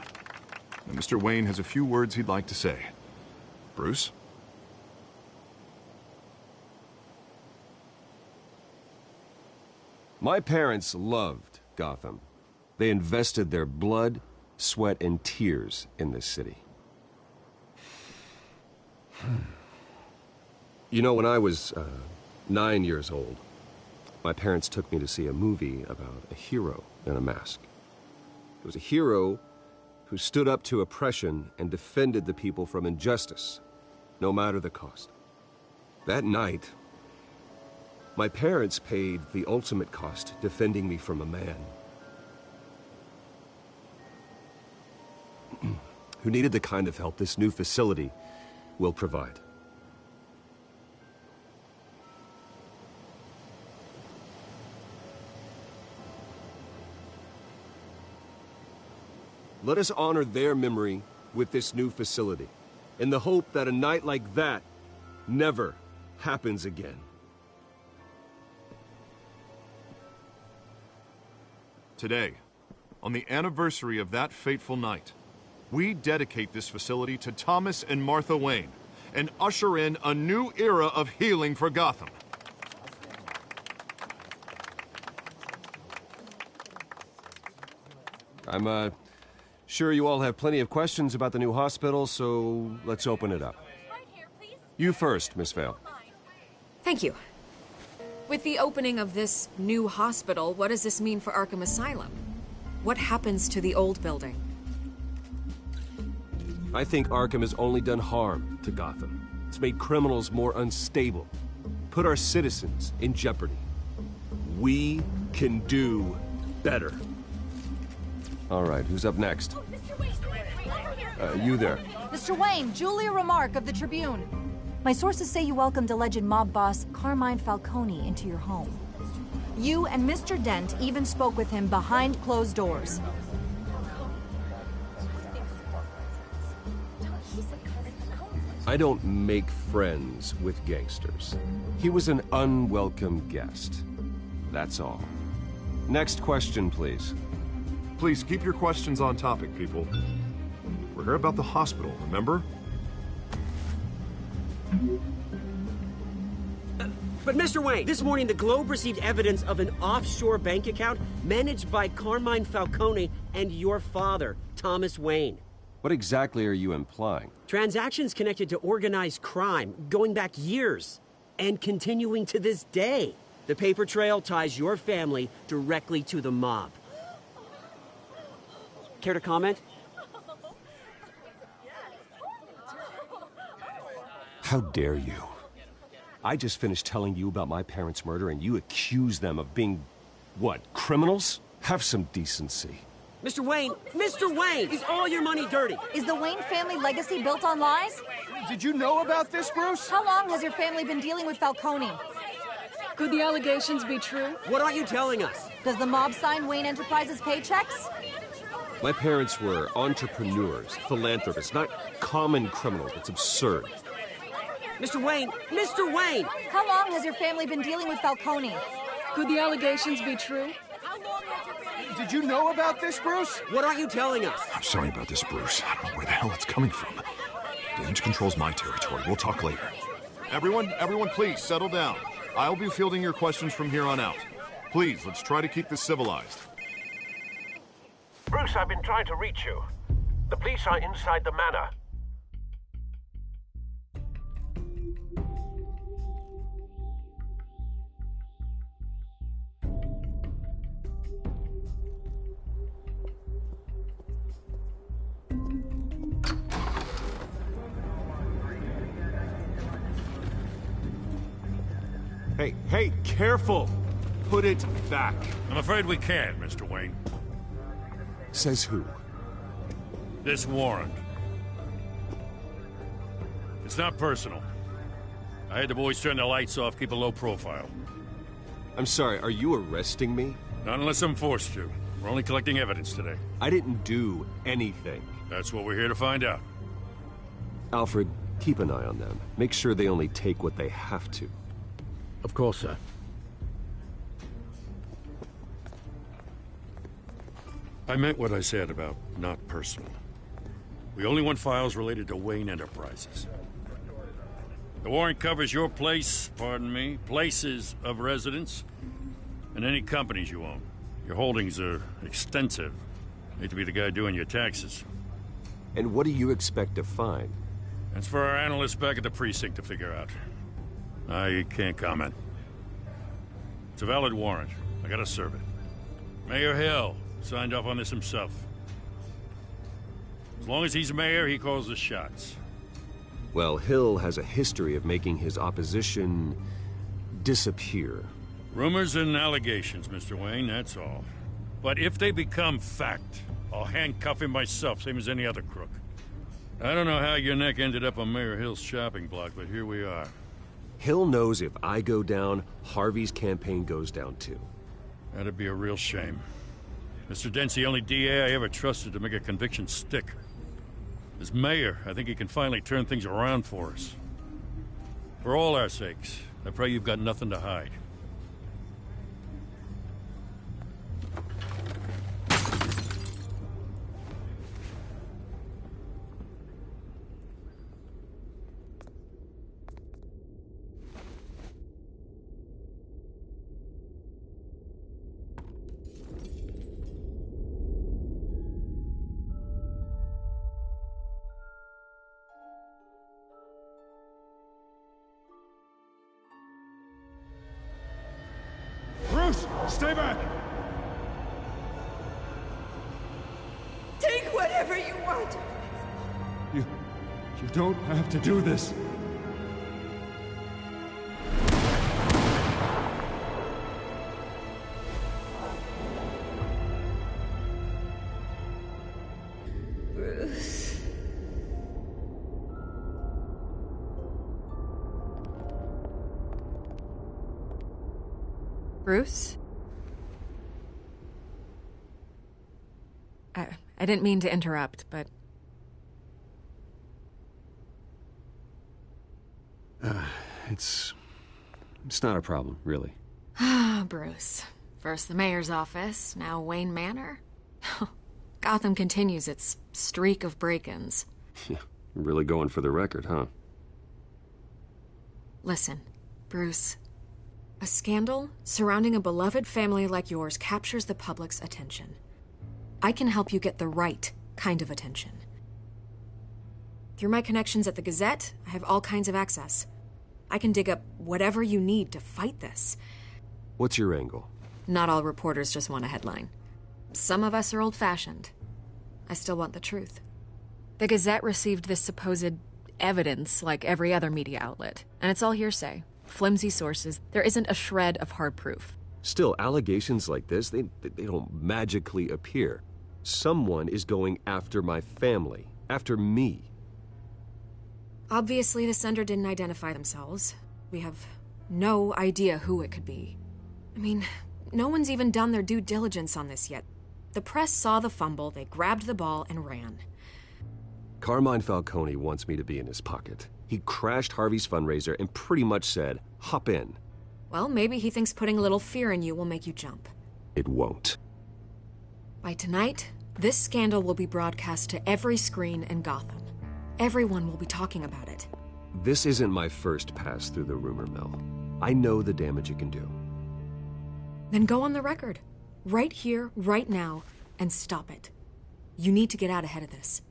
And Mr. Wayne has a few words he'd like to say. Bruce? My parents loved Gotham. They invested their blood, sweat, and tears in this city. You know, when I was 9 years old, my parents took me to see a movie about a hero in a mask. It was a hero who stood up to oppression and defended the people from injustice, no matter the cost. That night, my parents paid the ultimate cost defending me from a man who needed the kind of help this new facility will provide. Let us honor their memory with this new facility, in the hope that a night like that never happens again. Today, on the anniversary of that fateful night, we dedicate this facility to Thomas and Martha Wayne and usher in a new era of healing for Gotham. I'm sure you all have plenty of questions about the new hospital, so let's open it up. You first, Miss Vale. Thank you. With the opening of this new hospital, what does this mean for Arkham Asylum? What happens to the old building? I think Arkham has only done harm to Gotham. It's made criminals more unstable, put our citizens in jeopardy. We can do better. All right, who's up next? You there. Mr. Wayne, Julia Remark of the Tribune. My sources say you welcomed alleged mob boss Carmine Falcone into your home. You and Mr. Dent even spoke with him behind closed doors. I don't make friends with gangsters. He was an unwelcome guest. That's all. Next question, please. Please keep your questions on topic, people. We're here about the hospital, remember? But Mr. Wayne, this morning the Globe received evidence of an offshore bank account managed by Carmine Falcone and your father, Thomas Wayne. What exactly are you implying? Transactions connected to organized crime, going back years, and continuing to this day. The paper trail ties your family directly to the mob. Care to comment? How dare you? I just finished telling you about my parents' murder and you accuse them of being, what, criminals? Have some decency. Mr. Wayne, is all your money dirty? Is the Wayne family legacy built on lies? Did you know about this, Bruce? How long has your family been dealing with Falcone? Could the allegations be true? What aren't you telling us? Does the mob sign Wayne Enterprises paychecks? My parents were entrepreneurs, philanthropists, not common criminals. It's absurd. Mr. Wayne! How long has your family been dealing with Falcone? Could the allegations be true? Did you know about this, Bruce? What aren't you telling us? I'm sorry about this, Bruce. I don't know where the hell it's coming from. Damage control's my territory. We'll talk later. Everyone, please, settle down. I'll be fielding your questions from here on out. Please, let's try to keep this civilized. Bruce, I've been trying to reach you. The police are inside the manor. Hey, careful! Put it back. I'm afraid we can't, Mr. Wayne. Says who? This warrant. It's not personal. I had the boys turn the lights off, keep a low profile. I'm sorry, are you arresting me? Not unless I'm forced to. We're only collecting evidence today. I didn't do anything. That's what we're here to find out. Alfred, keep an eye on them. Make sure they only take what they have to. Of course, sir. I meant what I said about not personal. We only want files related to Wayne Enterprises. The warrant covers your place, pardon me, places of residence, and any companies you own. Your holdings are extensive. Hate to be the guy doing your taxes. And what do you expect to find? That's for our analysts back at the precinct to figure out. I can't comment. It's a valid warrant. I gotta serve it. Mayor Hill signed off on this himself. As long as he's mayor, he calls the shots. Well, Hill has a history of making his opposition disappear. Rumors and allegations, Mr. Wayne, that's all. But if they become fact, I'll handcuff him myself, same as any other crook. I don't know how your neck ended up on Mayor Hill's shopping block, but here we are. Hill knows if I go down, Harvey's campaign goes down too. That'd be a real shame. Mr. Dent's the only DA I ever trusted to make a conviction stick. As mayor, I think he can finally turn things around for us. For all our sakes, I pray you've got nothing to hide. Bruce, stay back! Take whatever you want. You don't have to do this. Bruce. Bruce? I didn't mean to interrupt, but... It's not a problem, really. Ah, Bruce. First the mayor's office, now Wayne Manor. Gotham continues its streak of break-ins. Yeah, really going for the record, huh? Listen, Bruce. A scandal surrounding a beloved family like yours captures the public's attention. I can help you get the right kind of attention. Through my connections at the Gazette, I have all kinds of access. I can dig up whatever you need to fight this. What's your angle? Not all reporters just want a headline. Some of us are old-fashioned. I still want the truth. The Gazette received this supposed evidence like every other media outlet, and it's all hearsay. Flimsy sources. There isn't a shred of hard proof. Still, allegations like this, they don't magically appear. Someone is going after my family, after me. Obviously, the sender didn't identify themselves. We have no idea who it could be. I mean, no one's even done their due diligence on this yet. The press saw the fumble, they grabbed the ball and ran. Carmine Falcone wants me to be in his pocket. He crashed Harvey's fundraiser and pretty much said, hop in. Well, maybe he thinks putting a little fear in you will make you jump. It won't. By tonight, this scandal will be broadcast to every screen in Gotham. Everyone will be talking about it. This isn't my first pass through the rumor mill. I know the damage it can do. Then go on the record. Right here, right now, and stop it. You need to get out ahead of this.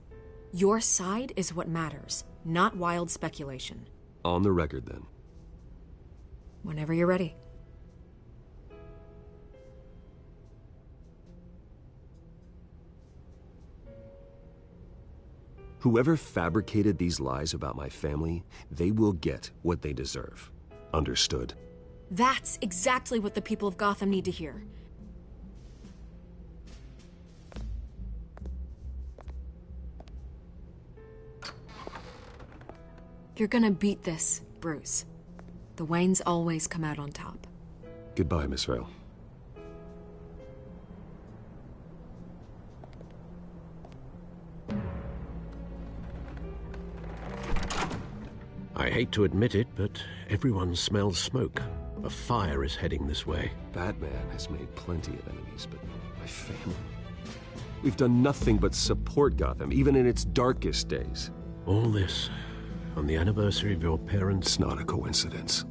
Your side is what matters, not wild speculation. On the record, then. Whenever you're ready. Whoever fabricated these lies about my family, they will get what they deserve. Understood? That's exactly what the people of Gotham need to hear. You're gonna beat this, Bruce. The Waynes always come out on top. Goodbye, Miss Vale. I hate to admit it, but everyone smells smoke. A fire is heading this way. Batman has made plenty of enemies, but my family... We've done nothing but support Gotham, even in its darkest days. All this on the anniversary of your parents'... It's not a coincidence.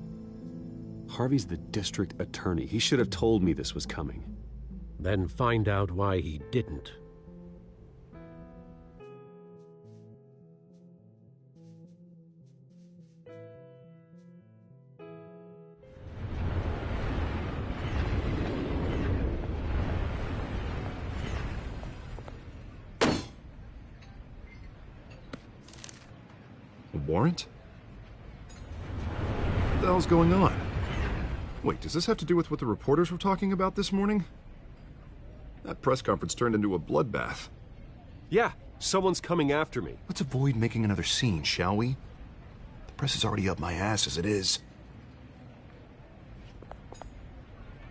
Harvey's the district attorney. He should have told me this was coming. Then find out why he didn't. A warrant? What the hell's going on? Wait, does this have to do with what the reporters were talking about this morning? That press conference turned into a bloodbath. Yeah, someone's coming after me. Let's avoid making another scene, shall we? The press is already up my ass as it is.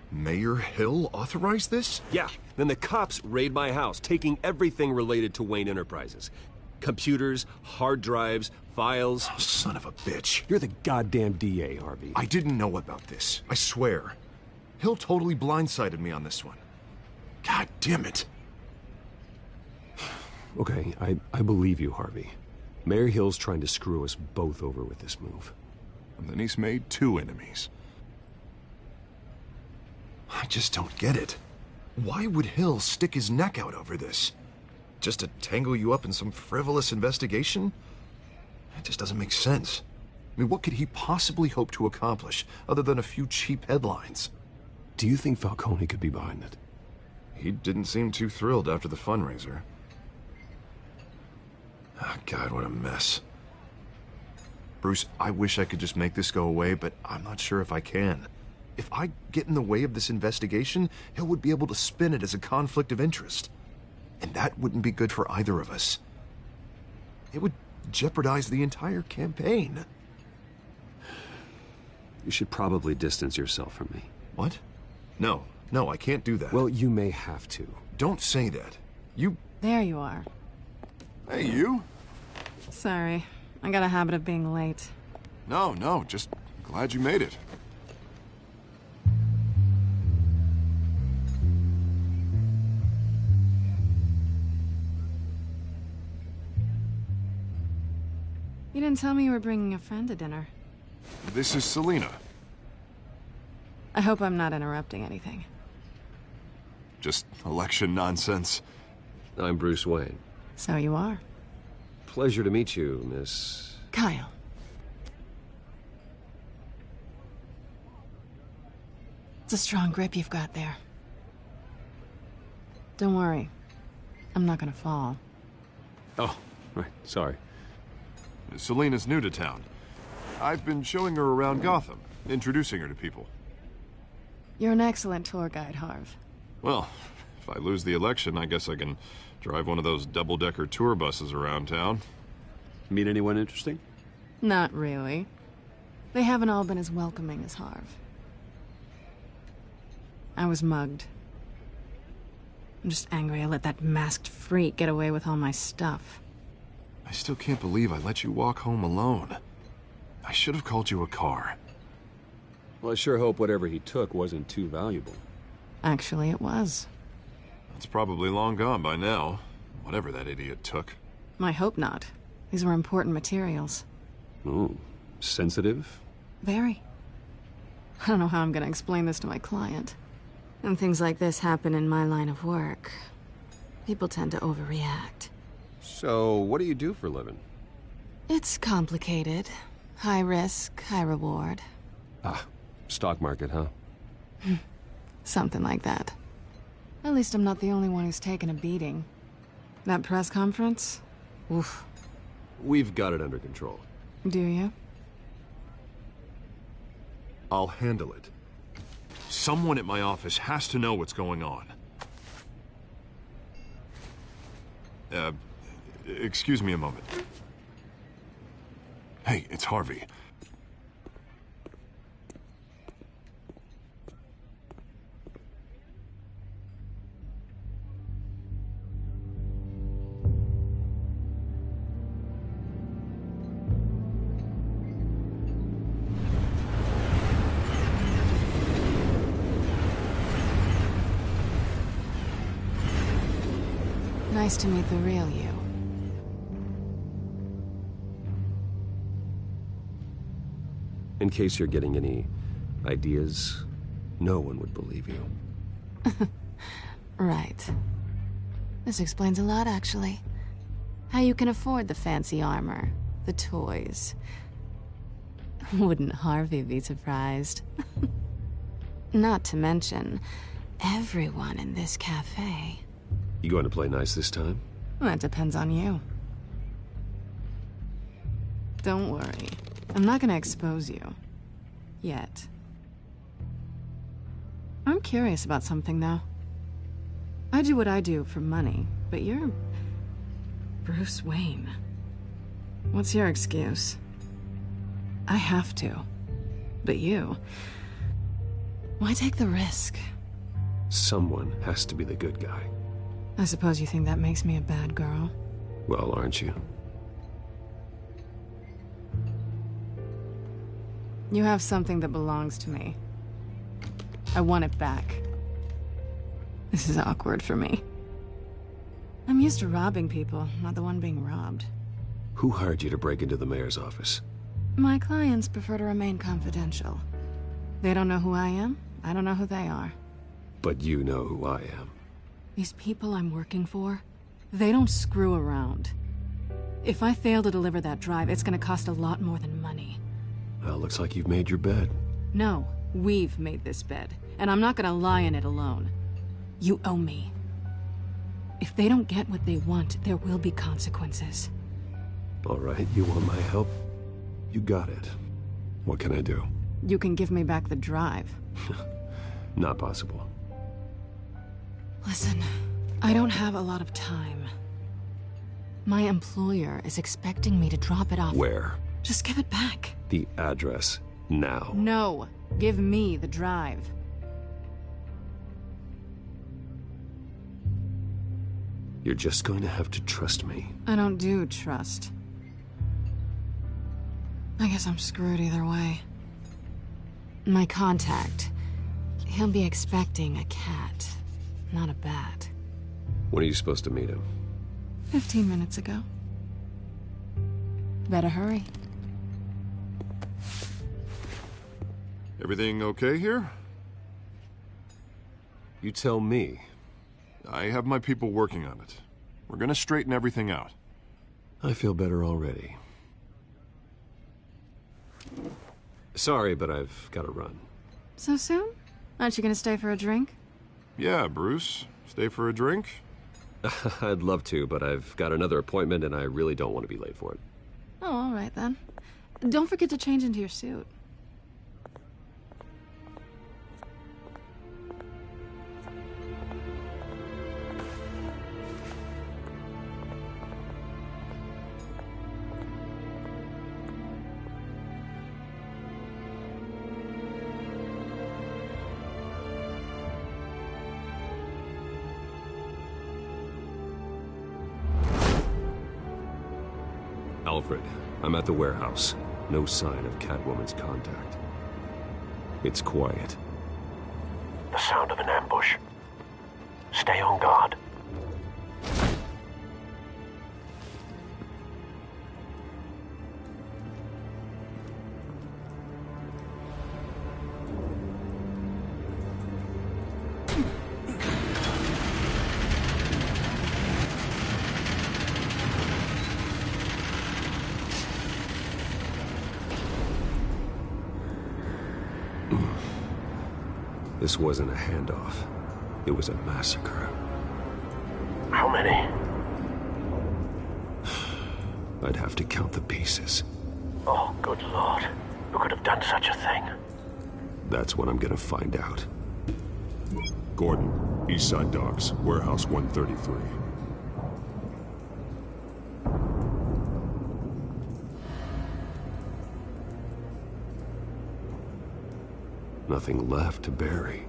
Mayor Hill authorized this? Yeah, then the cops raid my house, taking everything related to Wayne Enterprises. Computers, hard drives, files. Oh, son of a bitch. You're the goddamn DA, Harvey. I didn't know about this. I swear. Hill totally blindsided me on this one. God damn it. Okay, I believe you, Harvey. Mayor Hill's trying to screw us both over with this move. And then he's made 2 enemies. I just don't get it. Why would Hill stick his neck out over this? Just to tangle you up in some frivolous investigation? It just doesn't make sense. I mean, what could he possibly hope to accomplish other than a few cheap headlines? Do you think Falcone could be behind it? He didn't seem too thrilled after the fundraiser. Oh, God, what a mess. Bruce, I wish I could just make this go away, but I'm not sure if I can. If I get in the way of this investigation, Hill would be able to spin it as a conflict of interest. And that wouldn't be good for either of us. It would jeopardize the entire campaign. You should probably distance yourself from me. What? No, I can't do that. Well, you may have to. Don't say that. You... There you are. Hey, you? Sorry. I got a habit of being late. No, just glad you made it. You didn't tell me you were bringing a friend to dinner. This is Selina. I hope I'm not interrupting anything. Just election nonsense. I'm Bruce Wayne. So you are. Pleasure to meet you, Miss... Kyle. It's a strong grip you've got there. Don't worry. I'm not gonna fall. Oh, right, sorry. Selina's new to town. I've been showing her around Gotham, introducing her to people. You're an excellent tour guide, Harv. Well, if I lose the election, I guess I can drive one of those double-decker tour buses around town. Meet anyone interesting? Not really. They haven't all been as welcoming as Harv. I was mugged. I'm just angry I let that masked freak get away with all my stuff. I still can't believe I let you walk home alone. I should have called you a car. Well, I sure hope whatever he took wasn't too valuable. Actually, it was. It's probably long gone by now, whatever that idiot took. I hope not. These were important materials. Oh, sensitive? Very. I don't know how I'm gonna explain this to my client. And things like this happen in my line of work. People tend to overreact. So, what do you do for a living? It's complicated. High risk, high reward. Ah, stock market, huh? Something like that. At least I'm not the only one who's taken a beating. That press conference? Oof. We've got it under control. Do you? I'll handle it. Someone at my office has to know what's going on. Excuse me a moment. Hey, it's Harvey. Nice to meet the real you. In case you're getting any ideas, no one would believe you. Right. This explains a lot, actually. How you can afford the fancy armor, the toys. Wouldn't Harvey be surprised? Not to mention, everyone in this cafe. You going to play nice this time? Well, that depends on you. Don't worry. I'm not gonna expose you. Yet. I'm curious about something, though. I do what I do for money, but you're... Bruce Wayne. What's your excuse? I have to. But you... Why take the risk? Someone has to be the good guy. I suppose you think that makes me a bad girl? Well, aren't you? You have something that belongs to me. I want it back. This is awkward for me. I'm used to robbing people, not the one being robbed. Who hired you to break into the mayor's office? My clients prefer to remain confidential. They don't know who I am, I don't know who they are. But you know who I am. These people I'm working for, they don't screw around. If I fail to deliver that drive, it's gonna cost a lot more than money. Well, looks like you've made your bed. No, we've made this bed, and I'm not gonna lie in it alone. You owe me. If they don't get what they want, there will be consequences. All right, you want my help? You got it. What can I do? You can give me back the drive. Not possible. Listen, I don't have a lot of time. My employer is expecting me to drop it off. Where? Just give it back. The address, now. No, give me the drive. You're just going to have to trust me. I don't do trust. I guess I'm screwed either way. My contact, he'll be expecting a cat. Not a bat. When are you supposed to meet him? 15 minutes ago. Better hurry. Everything okay here? You tell me. I have my people working on it. We're gonna straighten everything out. I feel better already. Sorry, but I've got to run. So soon? Aren't you gonna stay for a drink? Yeah, Bruce. Stay for a drink? I'd love to, but I've got another appointment and I really don't want to be late for it. Oh, all right then. Don't forget to change into your suit. Alfred, I'm at the warehouse. No sign of Catwoman's contact. It's quiet. The sound of an ambush. Stay on guard. This wasn't a handoff. It was a massacre. How many? I'd have to count the pieces. Oh, good Lord. Who could have done such a thing? That's what I'm gonna find out. Gordon, Eastside Docks, Warehouse 133. Nothing left to bury.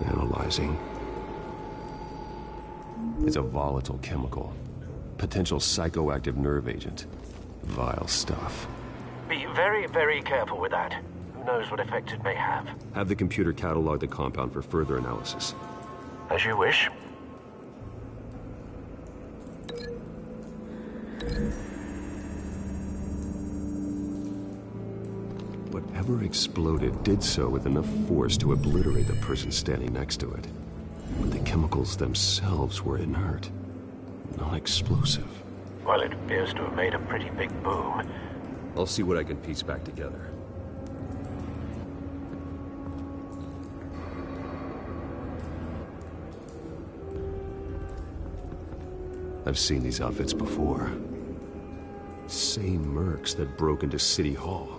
Analyzing. It's a volatile chemical. Potential psychoactive nerve agent. Vile stuff. Be very, very careful with that. Who knows what effect it may have. Have the computer catalog the compound for further analysis. As you wish. Whatever exploded did so with enough force to obliterate the person standing next to it. But the chemicals themselves were inert, non-explosive. Well, it appears to have made a pretty big boom. I'll see what I can piece back together. I've seen these outfits before. Same mercs that broke into City Hall.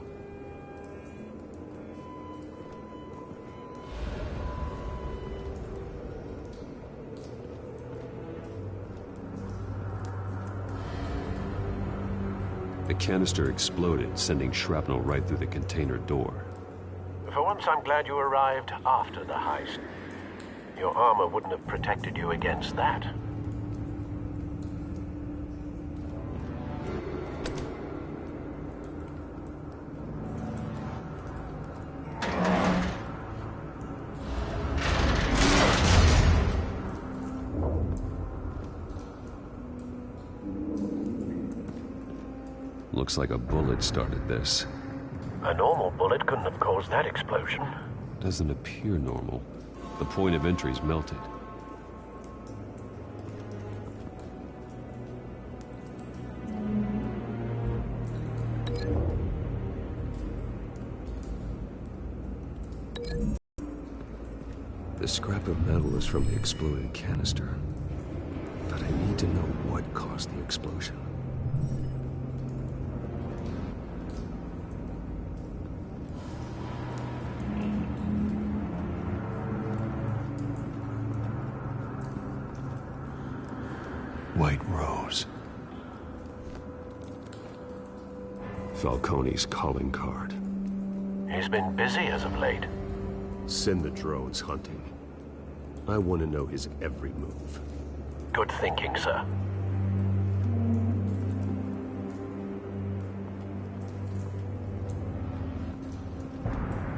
The canister exploded, sending shrapnel right through the container door. For once, I'm glad you arrived after the heist. Your armor wouldn't have protected you against that. Looks like a bullet started this. A normal bullet couldn't have caused that explosion. Doesn't appear normal. The point of entry's melted. The scrap of metal is from the exploded canister. But I need to know what caused the explosion. White Rose. Falcone's calling card. He's been busy as of late. Send the drones hunting. I want to know his every move. Good thinking, sir.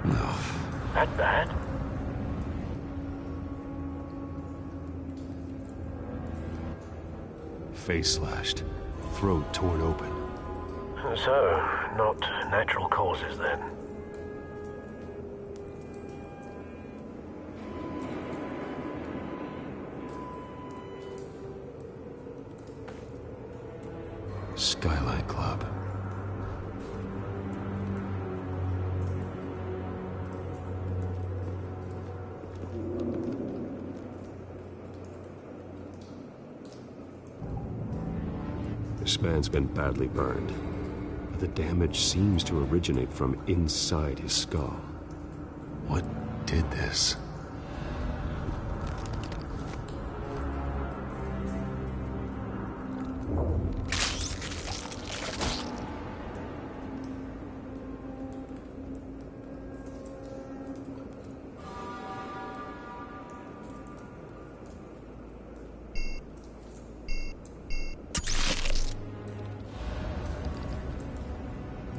No. That bad? Face slashed, throat torn open. So, not natural causes then. Skyline Club. This man's been badly burned, but the damage seems to originate from inside his skull. What did this?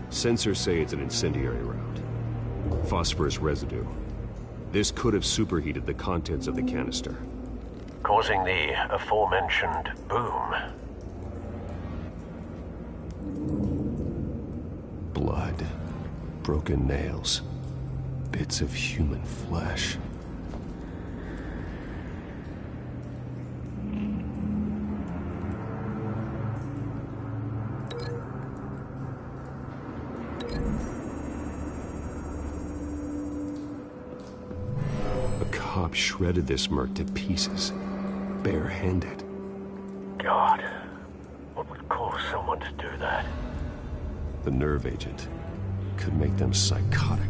Sensors say it's an incendiary round. Phosphorus residue. This could have superheated the contents of the canister, causing the aforementioned boom. Blood, broken nails, bits of human flesh. Shredded this merc to pieces, bare-handed. God, what would cause someone want to do that. The nerve agent could make them psychotic.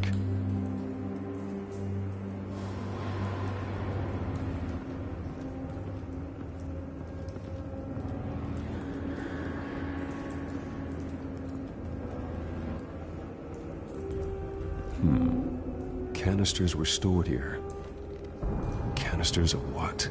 Canisters were stored here. Canisters of what?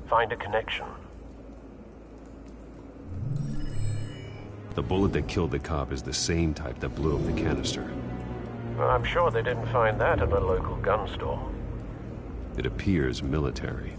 Find a connection. The bullet that killed the cop is the same type that blew up the canister. Well, I'm sure they didn't find that at a local gun store. It appears military.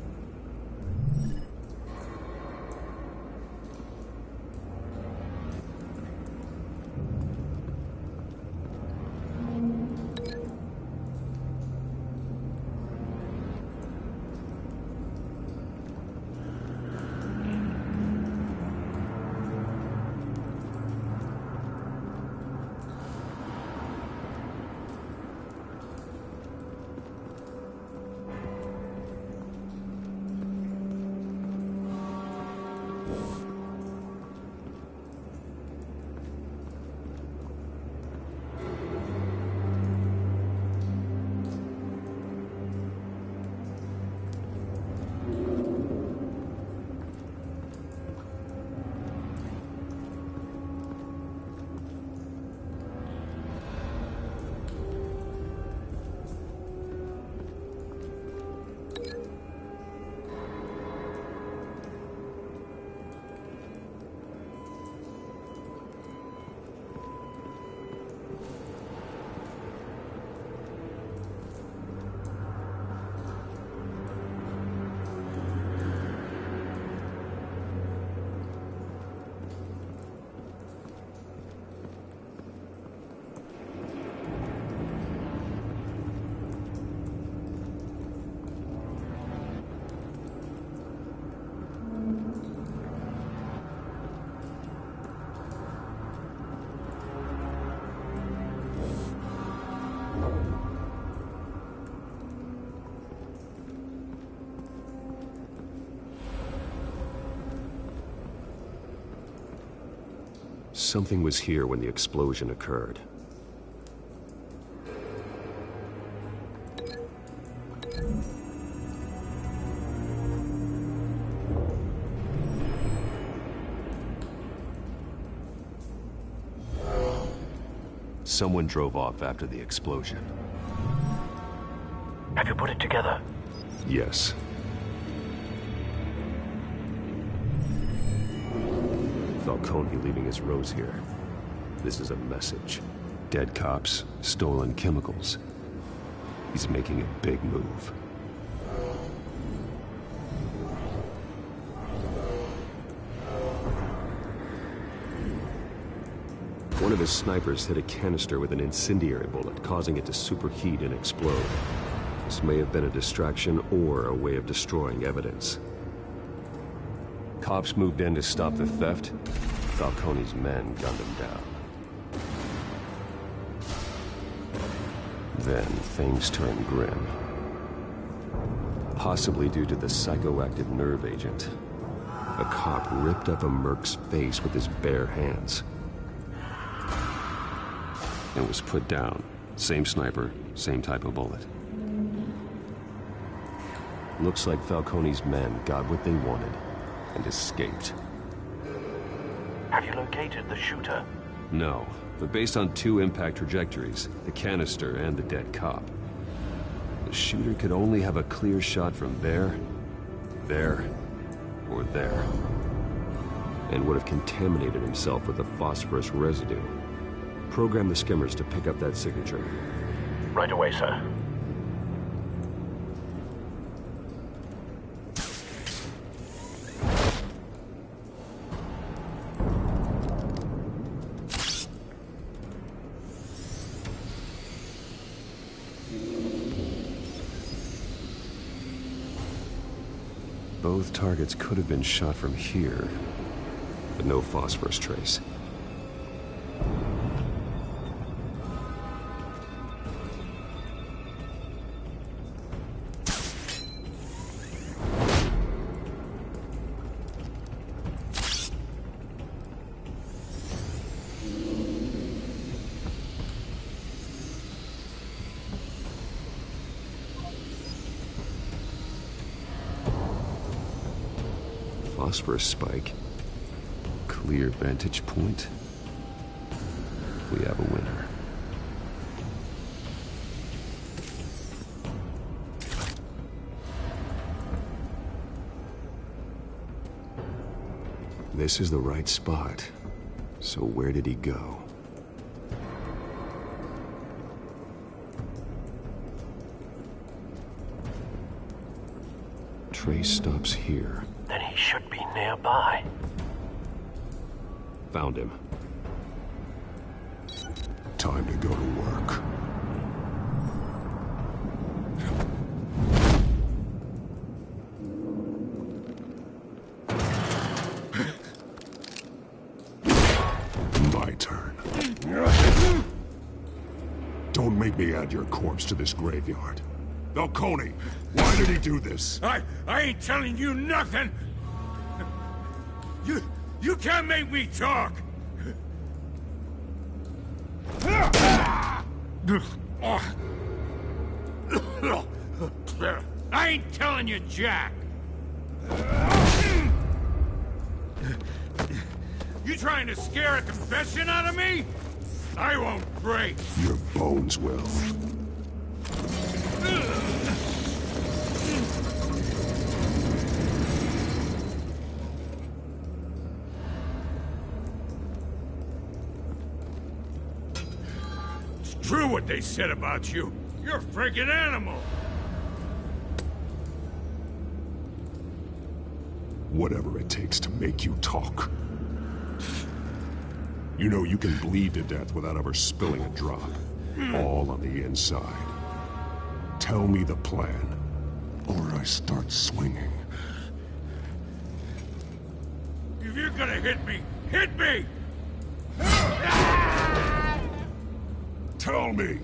Something was here when the explosion occurred. Someone drove off after the explosion. Have you put it together? Yes. Falcone leaving his rose here. This is a message. Dead cops, stolen chemicals. He's making a big move. One of his snipers hit a canister with an incendiary bullet, causing it to superheat and explode. This may have been a distraction or a way of destroying evidence. Cops moved in to stop the theft. Falcone's men gunned him down. Then things turned grim. Possibly due to the psychoactive nerve agent. A cop ripped up a merc's face with his bare hands. And was put down. Same sniper, same type of bullet. Looks like Falcone's men got what they wanted and escaped. Have you located the shooter? No, but based on two impact trajectories, the canister and the dead cop, the shooter could only have a clear shot from there There, or there. And would have contaminated himself with the phosphorus residue. Program the skimmers to pick up that signature. Right away, sir. Both targets could have been shot from here, but no phosphorus trace. Phosphorus spike. Clear vantage point. We have a winner. This is the right spot. So where did he go? Trace stops here. Then he should be nearby. Found him. Time to go to work. My turn. Don't make me add your corpse to this graveyard. Falcone, why did he do this? I ain't telling you nothing! You can't make me talk! I ain't telling you, Jack! You trying to scare a confession out of me? I won't break! Your bones will. True what they said about you. You're a freaking animal. Whatever it takes to make you talk. You know you can bleed to death without ever spilling a drop. All on the inside. Tell me the plan, or I start swinging. If you're gonna hit me, hit me! Tell me!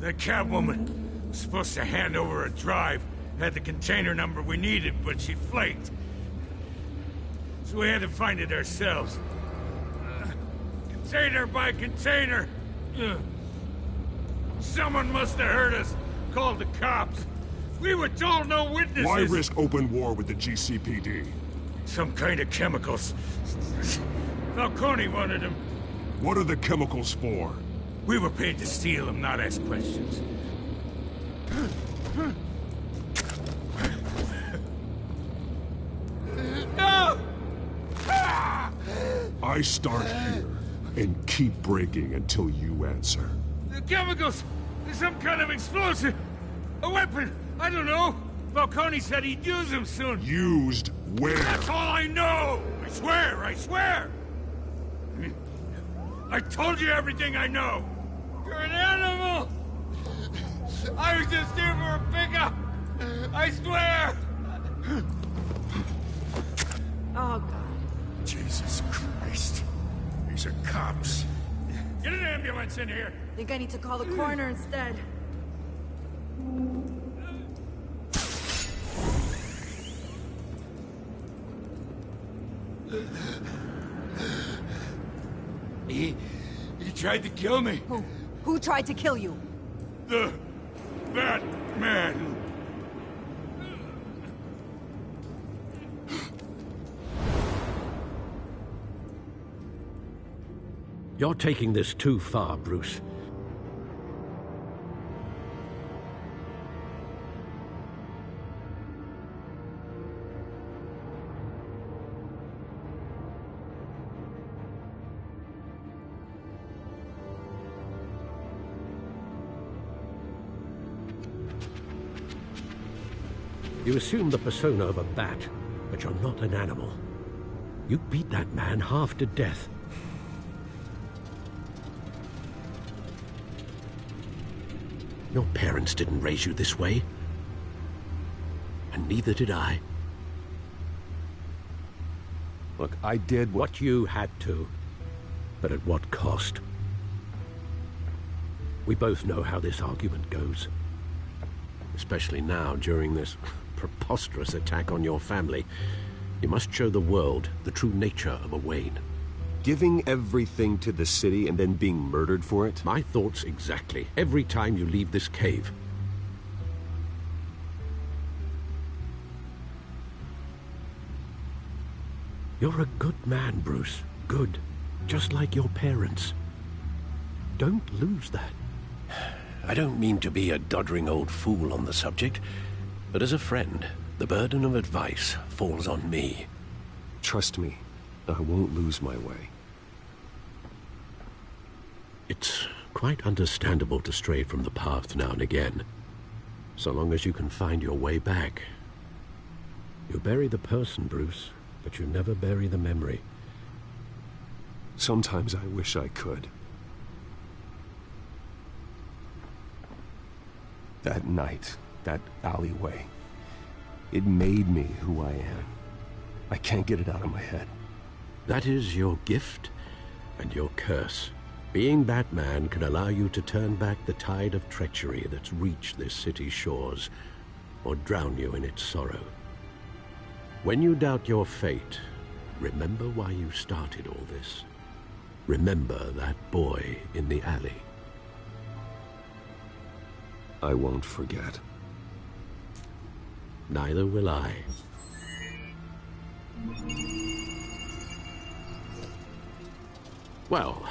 That Catwoman was supposed to hand over a drive, had the container number we needed, but she flaked. So we had to find it ourselves. Container by container. Someone must have heard us, called the cops. We were told no witnesses. Why risk open war with the GCPD? Some kind of chemicals. Falcone wanted them. What are the chemicals for? We were paid to steal them, not ask questions. No! I start here and keep breaking until you answer. The chemicals! There's some kind of explosive! A weapon! I don't know! Falcone said he'd use them soon. Used where? That's all I know! I swear, I swear! I told you everything I know! You're an animal! I was just here for a pickup! I swear! Oh, God. Jesus Christ. These are cops. Get an ambulance in here! Think I need to call the coroner instead. He tried to kill me. Who tried to kill you? That man. You're taking this too far, Bruce. You assume the persona of a bat, but you're not an animal. You beat that man half to death. Your parents didn't raise you this way. And neither did I. Look, I did what you had to. But at what cost? We both know how this argument goes. Especially now, during this preposterous attack on your family. You must show the world the true nature of a Wayne. Giving everything to the city and then being murdered for it? My thoughts exactly. Every time you leave this cave. You're a good man, Bruce. Good. Just like your parents. Don't lose that. I don't mean to be a doddering old fool on the subject, but as a friend, the burden of advice falls on me. Trust me, I won't lose my way. It's quite understandable to stray from the path now and again, so long as you can find your way back. You bury the person, Bruce, but you never bury the memory. Sometimes I wish I could. That night, that alleyway, it made me who I am. I can't get it out of my head. That is your gift and your curse. Being Batman can allow you to turn back the tide of treachery that's reached this city's shores, or drown you in its sorrow. When you doubt your fate, remember why you started all this. Remember that boy in the alley. I won't forget. Neither will I. Well,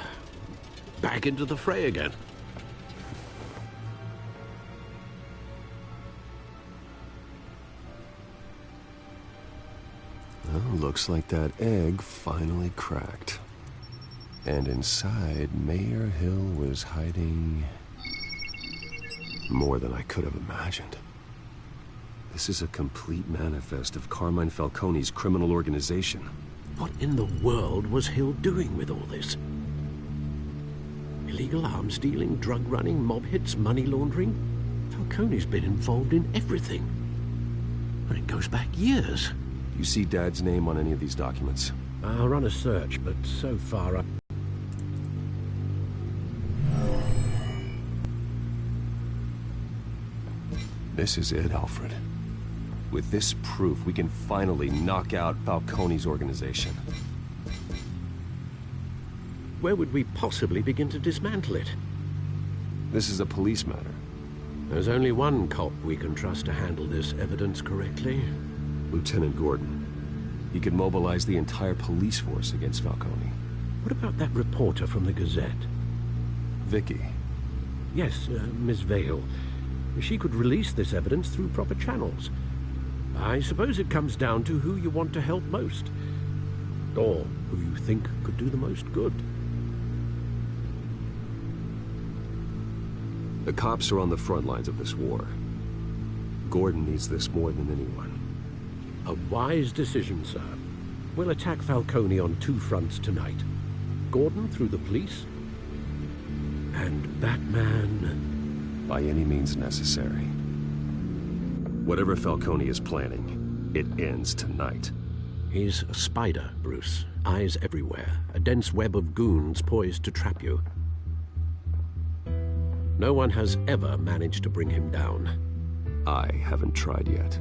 back into the fray again. Well, looks like that egg finally cracked. And inside, Mayor Hill was hiding more than I could have imagined. This is a complete manifest of Carmine Falcone's criminal organization. What in the world was Hill doing with all this? Illegal arms dealing, drug running, mob hits, money laundering? Falcone's been involved in everything. But it goes back years. You see Dad's name on any of these documents? I'll run a search, but so far I... This is it, Alfred. With this proof, we can finally knock out Falcone's organization. Where would we possibly begin to dismantle it? This is a police matter. There's only one cop we can trust to handle this evidence correctly. Lieutenant Gordon. He could mobilize the entire police force against Falcone. What about that reporter from the Gazette? Vicky. Yes, Miss Vale. She could release this evidence through proper channels. I suppose it comes down to who you want to help most. Or who you think could do the most good. The cops are on the front lines of this war. Gordon needs this more than anyone. A wise decision, sir. We'll attack Falcone on two fronts tonight. Gordon through the police, and Batman... by any means necessary. Whatever Falcone is planning, it ends tonight. He's a spider, Bruce. Eyes everywhere. A dense web of goons poised to trap you. No one has ever managed to bring him down. I haven't tried yet.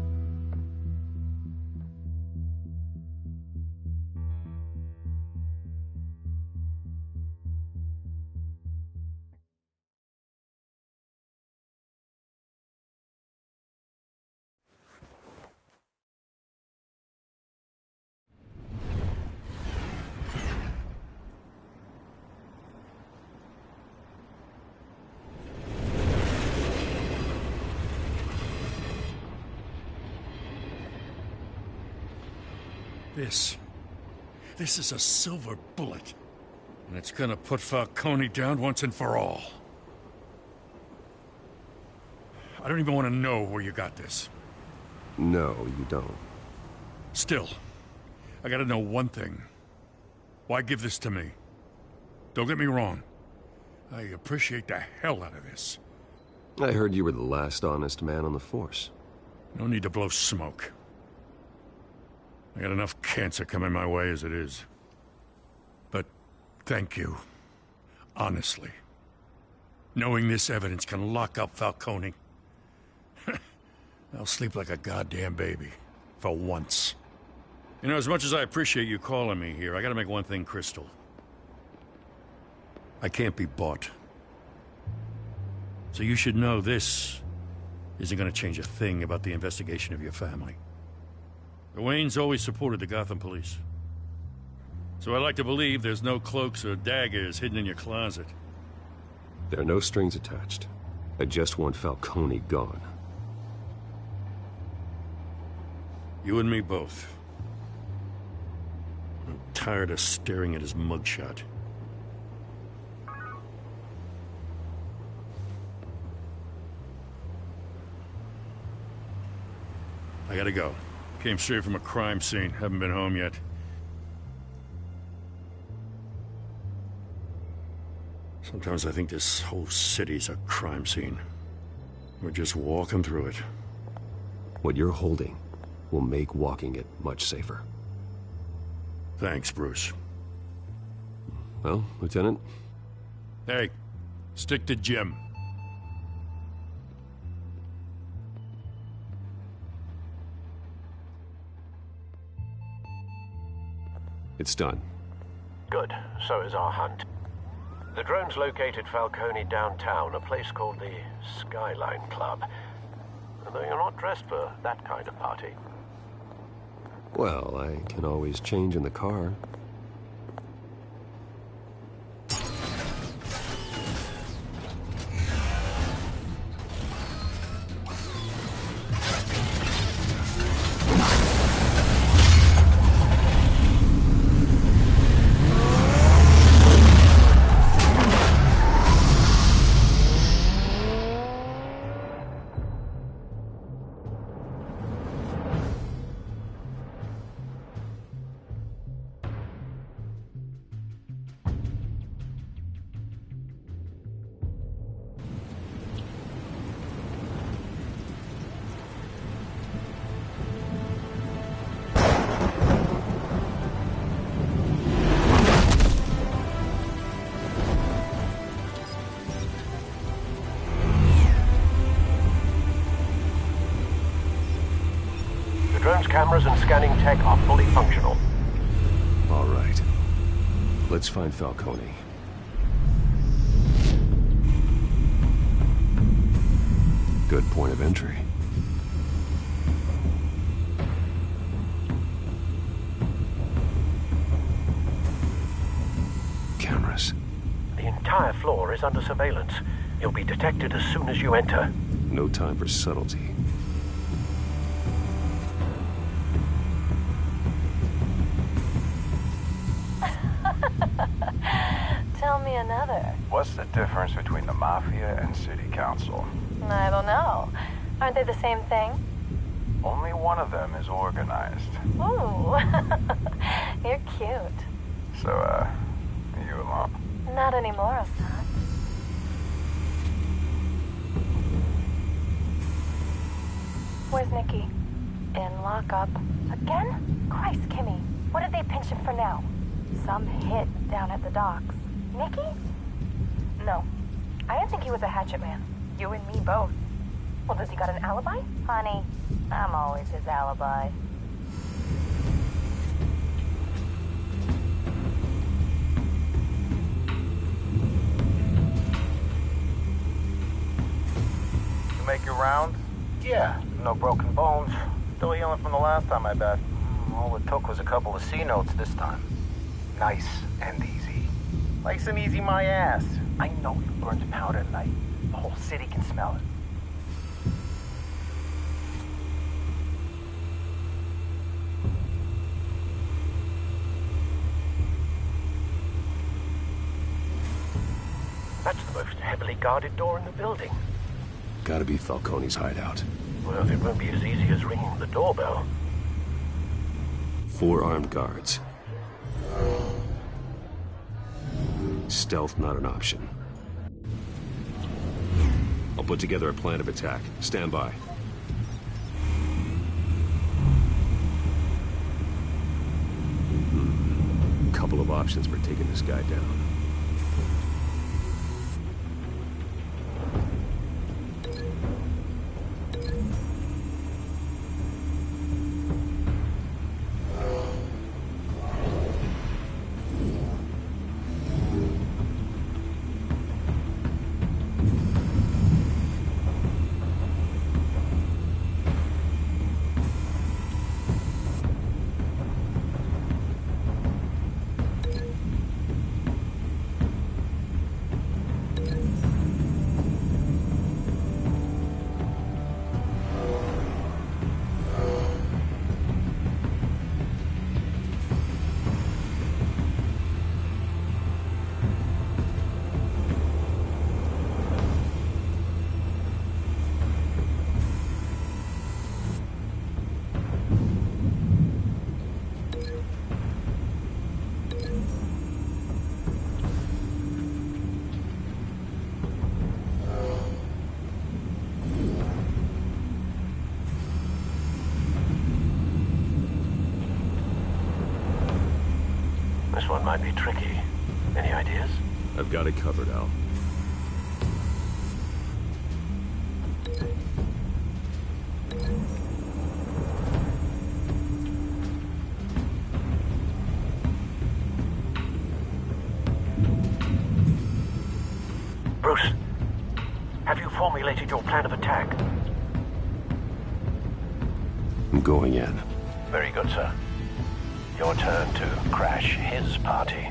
This is a silver bullet. And it's gonna put Falcone down once and for all. I don't even want to know where you got this. No, you don't. Still, I gotta know one thing. Why give this to me? Don't get me wrong. I appreciate the hell out of this. I heard you were the last honest man on the force. No need to blow smoke. I got enough cancer coming my way as it is. But thank you. Honestly. Knowing this evidence can lock up Falcone. I'll sleep like a goddamn baby. For once. You know, as much as I appreciate you calling me here, I gotta make one thing crystal. I can't be bought. So you should know this isn't gonna change a thing about the investigation of your family. The Waynes always supported the Gotham police. So I like to believe there's no cloaks or daggers hidden in your closet. There are no strings attached. I just want Falcone gone. You and me both. I'm tired of staring at his mugshot. I gotta go. Came straight from a crime scene. Haven't been home yet. Sometimes I think this whole city's a crime scene. We're just walking through it. What you're holding will make walking it much safer. Thanks, Bruce. Well, Lieutenant? Hey, stick to Jim. It's done. Good. So is our hunt. The drone's located Falcone downtown, a place called the Skyline Club. Although you're not dressed for that kind of party. Well, I can always change in the car. Drone's cameras and scanning tech are fully functional. All right. Let's find Falcone. Good point of entry. Cameras. The entire floor is under surveillance. You'll be detected as soon as you enter. No time for subtlety. Tell me another. What's the difference between the Mafia and City Council? I don't know. Aren't they the same thing? Only one of them is organized. Ooh. You're cute. So, are you alone? Not anymore, Assad. Where's Nikki? In lockup. Again? Christ, Kimmy. What did they pinch him for now? Some hit down at the docks. Nikki? No. I didn't think he was a hatchet man. You and me both. Well, does he got an alibi? Honey, I'm always his alibi. You make your rounds? Yeah, no broken bones. Still healing from the last time, I bet. All it took was a couple of C notes this time. Nice and easy. Nice and easy, my ass. I know you burned powder at night. The whole city can smell it. That's the most heavily guarded door in the building. Gotta be Falcone's hideout. Well, it won't be as easy as ringing the doorbell. 4 armed guards. Stealth not an option. I'll put together a plan of attack. Stand by. Couple of options for taking this guy down. This one might be tricky. Any ideas? I've got it covered, Al. Bruce, have you formulated your plan of attack? I'm going in. Very good, sir. Your turn to crash his party.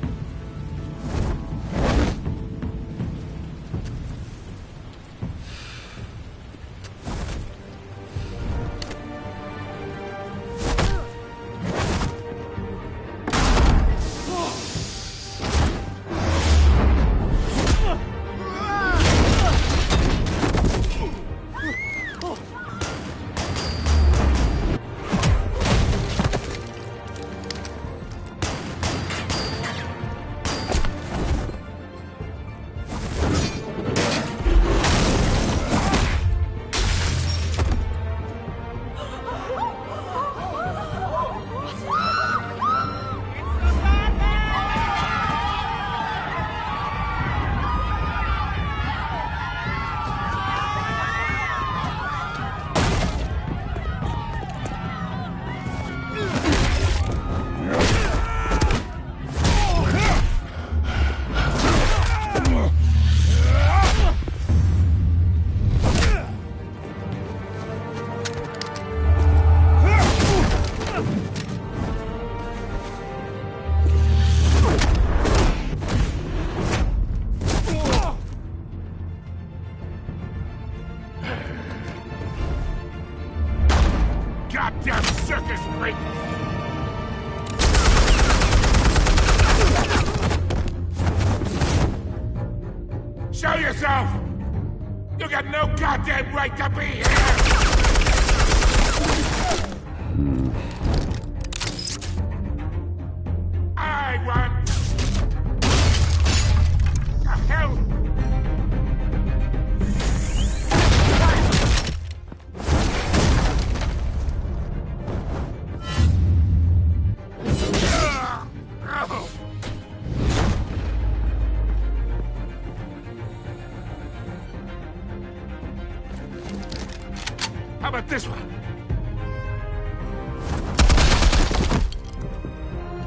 Goddamn circus freak! Show yourself! You got no goddamn right to be here! I want... The hell? How about this one?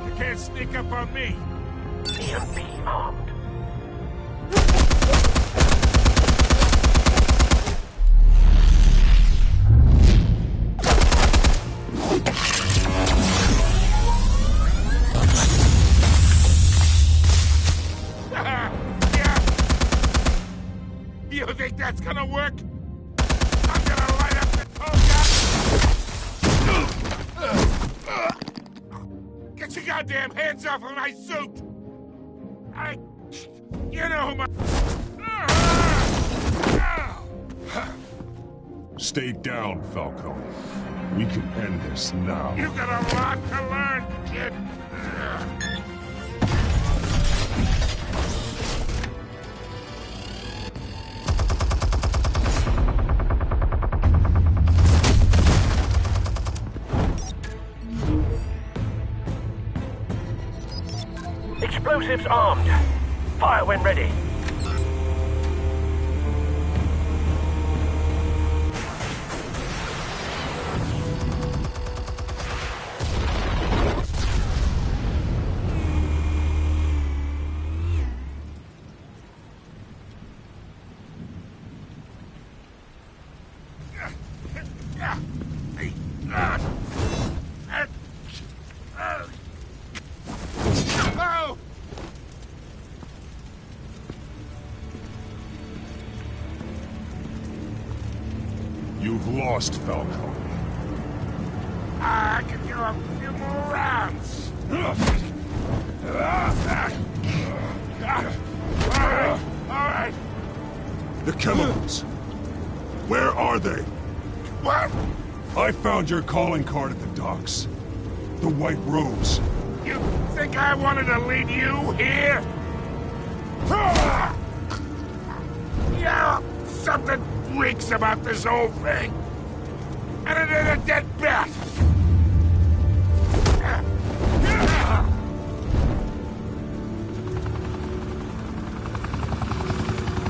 You can't sneak up on me. EMP armed. Yeah. You think that's gonna work? I'm gonna light up the toga! Get your goddamn hands off of my suit! You know who my... Stay down, Falcone. We can end this now. You got a lot to learn, kid. Explosives armed. Fire when ready. You've lost, Falcone. I can do a few more rounds. All right. The chemicals. Where are they? What? I found your calling card at the docks. The White Rose. You think I wanted to lead you here? Yeah, something reeks about this whole thing. And it is a dead bat.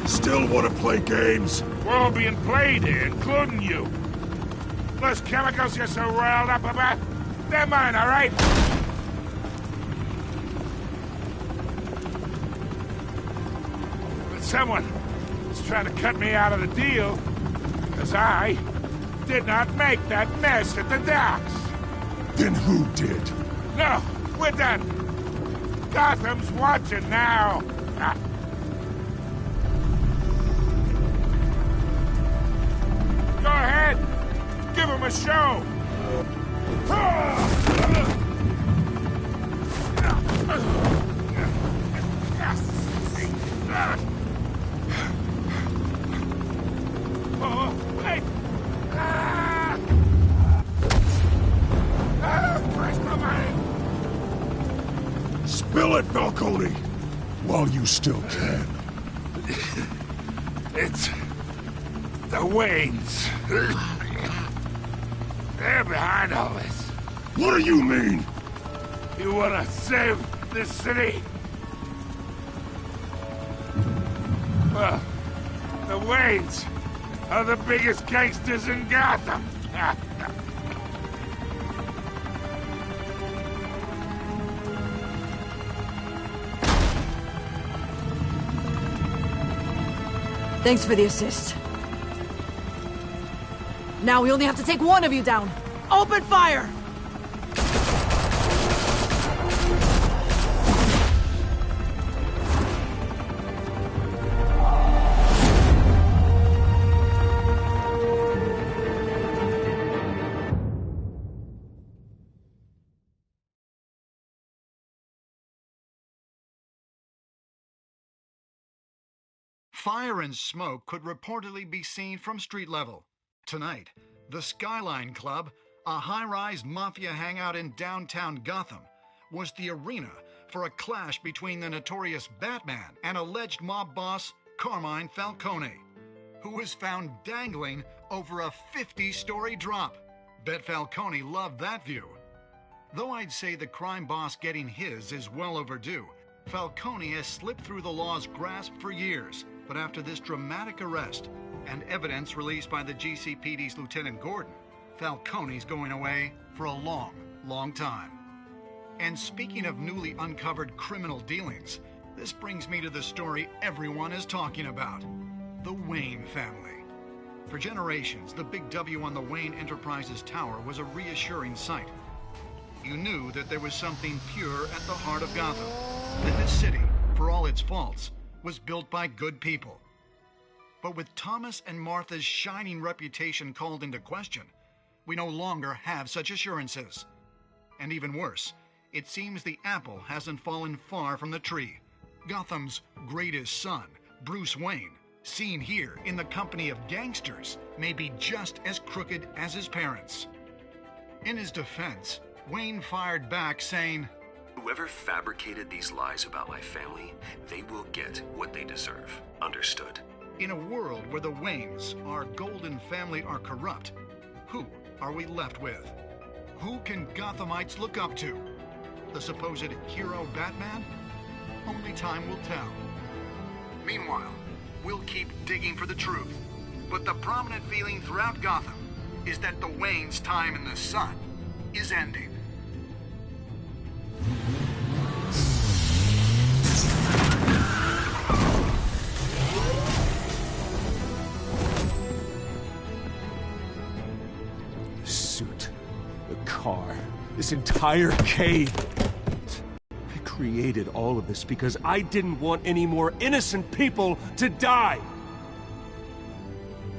Still want to play games? We're all being played here, including you. Those chemicals you're so riled up about, they're mine, all right? But someone is trying to cut me out of the deal, because I did not make that mess at the docks. Then who did? No, we're done. Gotham's watching now. Go ahead. Give him a show. Oh, wait. Where's my mind? Spill it, Falcone! While you still can. It's the Waynes. They're behind all this. What do you mean? You wanna save this city? Well, the Waynes are the biggest gangsters in Gotham. Thanks for the assist. Now we only have to take one of you down. Open fire! Fire and smoke could reportedly be seen from street level. Tonight, the Skyline Club, a high-rise mafia hangout in downtown Gotham, was the arena for a clash between the notorious Batman and alleged mob boss Carmine Falcone, who was found dangling over a 50-story drop. Bet Falcone loved that view. Though I'd say the crime boss getting his is well overdue, Falcone has slipped through the law's grasp for years. But after this dramatic arrest and evidence released by the GCPD's Lieutenant Gordon, Falcone's going away for a long, long time. And speaking of newly uncovered criminal dealings, this brings me to the story everyone is talking about: the Wayne family. For generations, the big W on the Wayne Enterprises Tower was a reassuring sight. You knew that there was something pure at the heart of Gotham, that this city, for all its faults, was built by good people. But with Thomas and Martha's shining reputation called into question, we no longer have such assurances. And even worse, it seems the apple hasn't fallen far from the tree. Gotham's greatest son, Bruce Wayne, seen here in the company of gangsters, may be just as crooked as his parents. In his defense, Wayne fired back saying, "Whoever fabricated these lies about my family, they will get what they deserve. Understood?" In a world where the Waynes, our golden family, are corrupt, who are we left with? Who can Gothamites look up to? The supposed hero Batman? Only time will tell. Meanwhile, we'll keep digging for the truth. But the prominent feeling throughout Gotham is that the Waynes' time in the sun is ending. The suit, the car, this entire cave. I created all of this because I didn't want any more innocent people to die.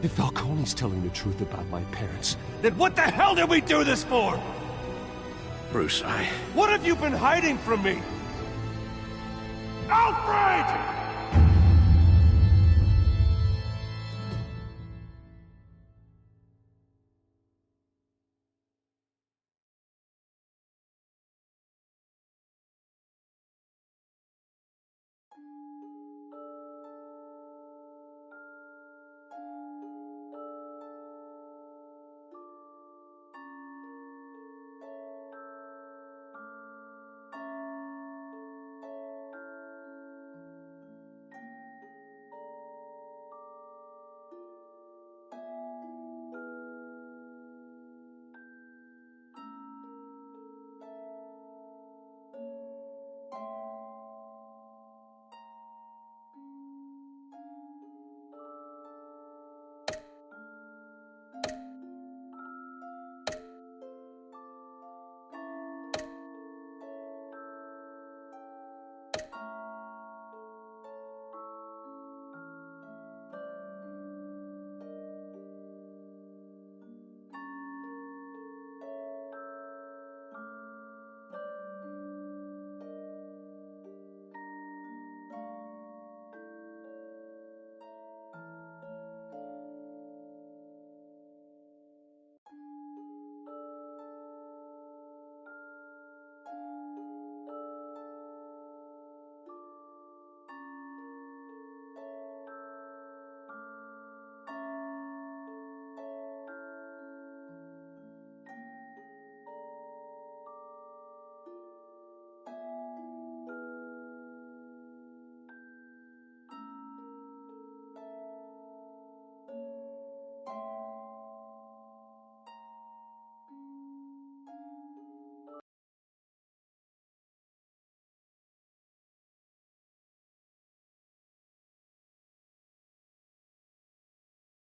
If Falcone's telling the truth about my parents, then what the hell did we do this for? Bruce, What have you been hiding from me? Alfred!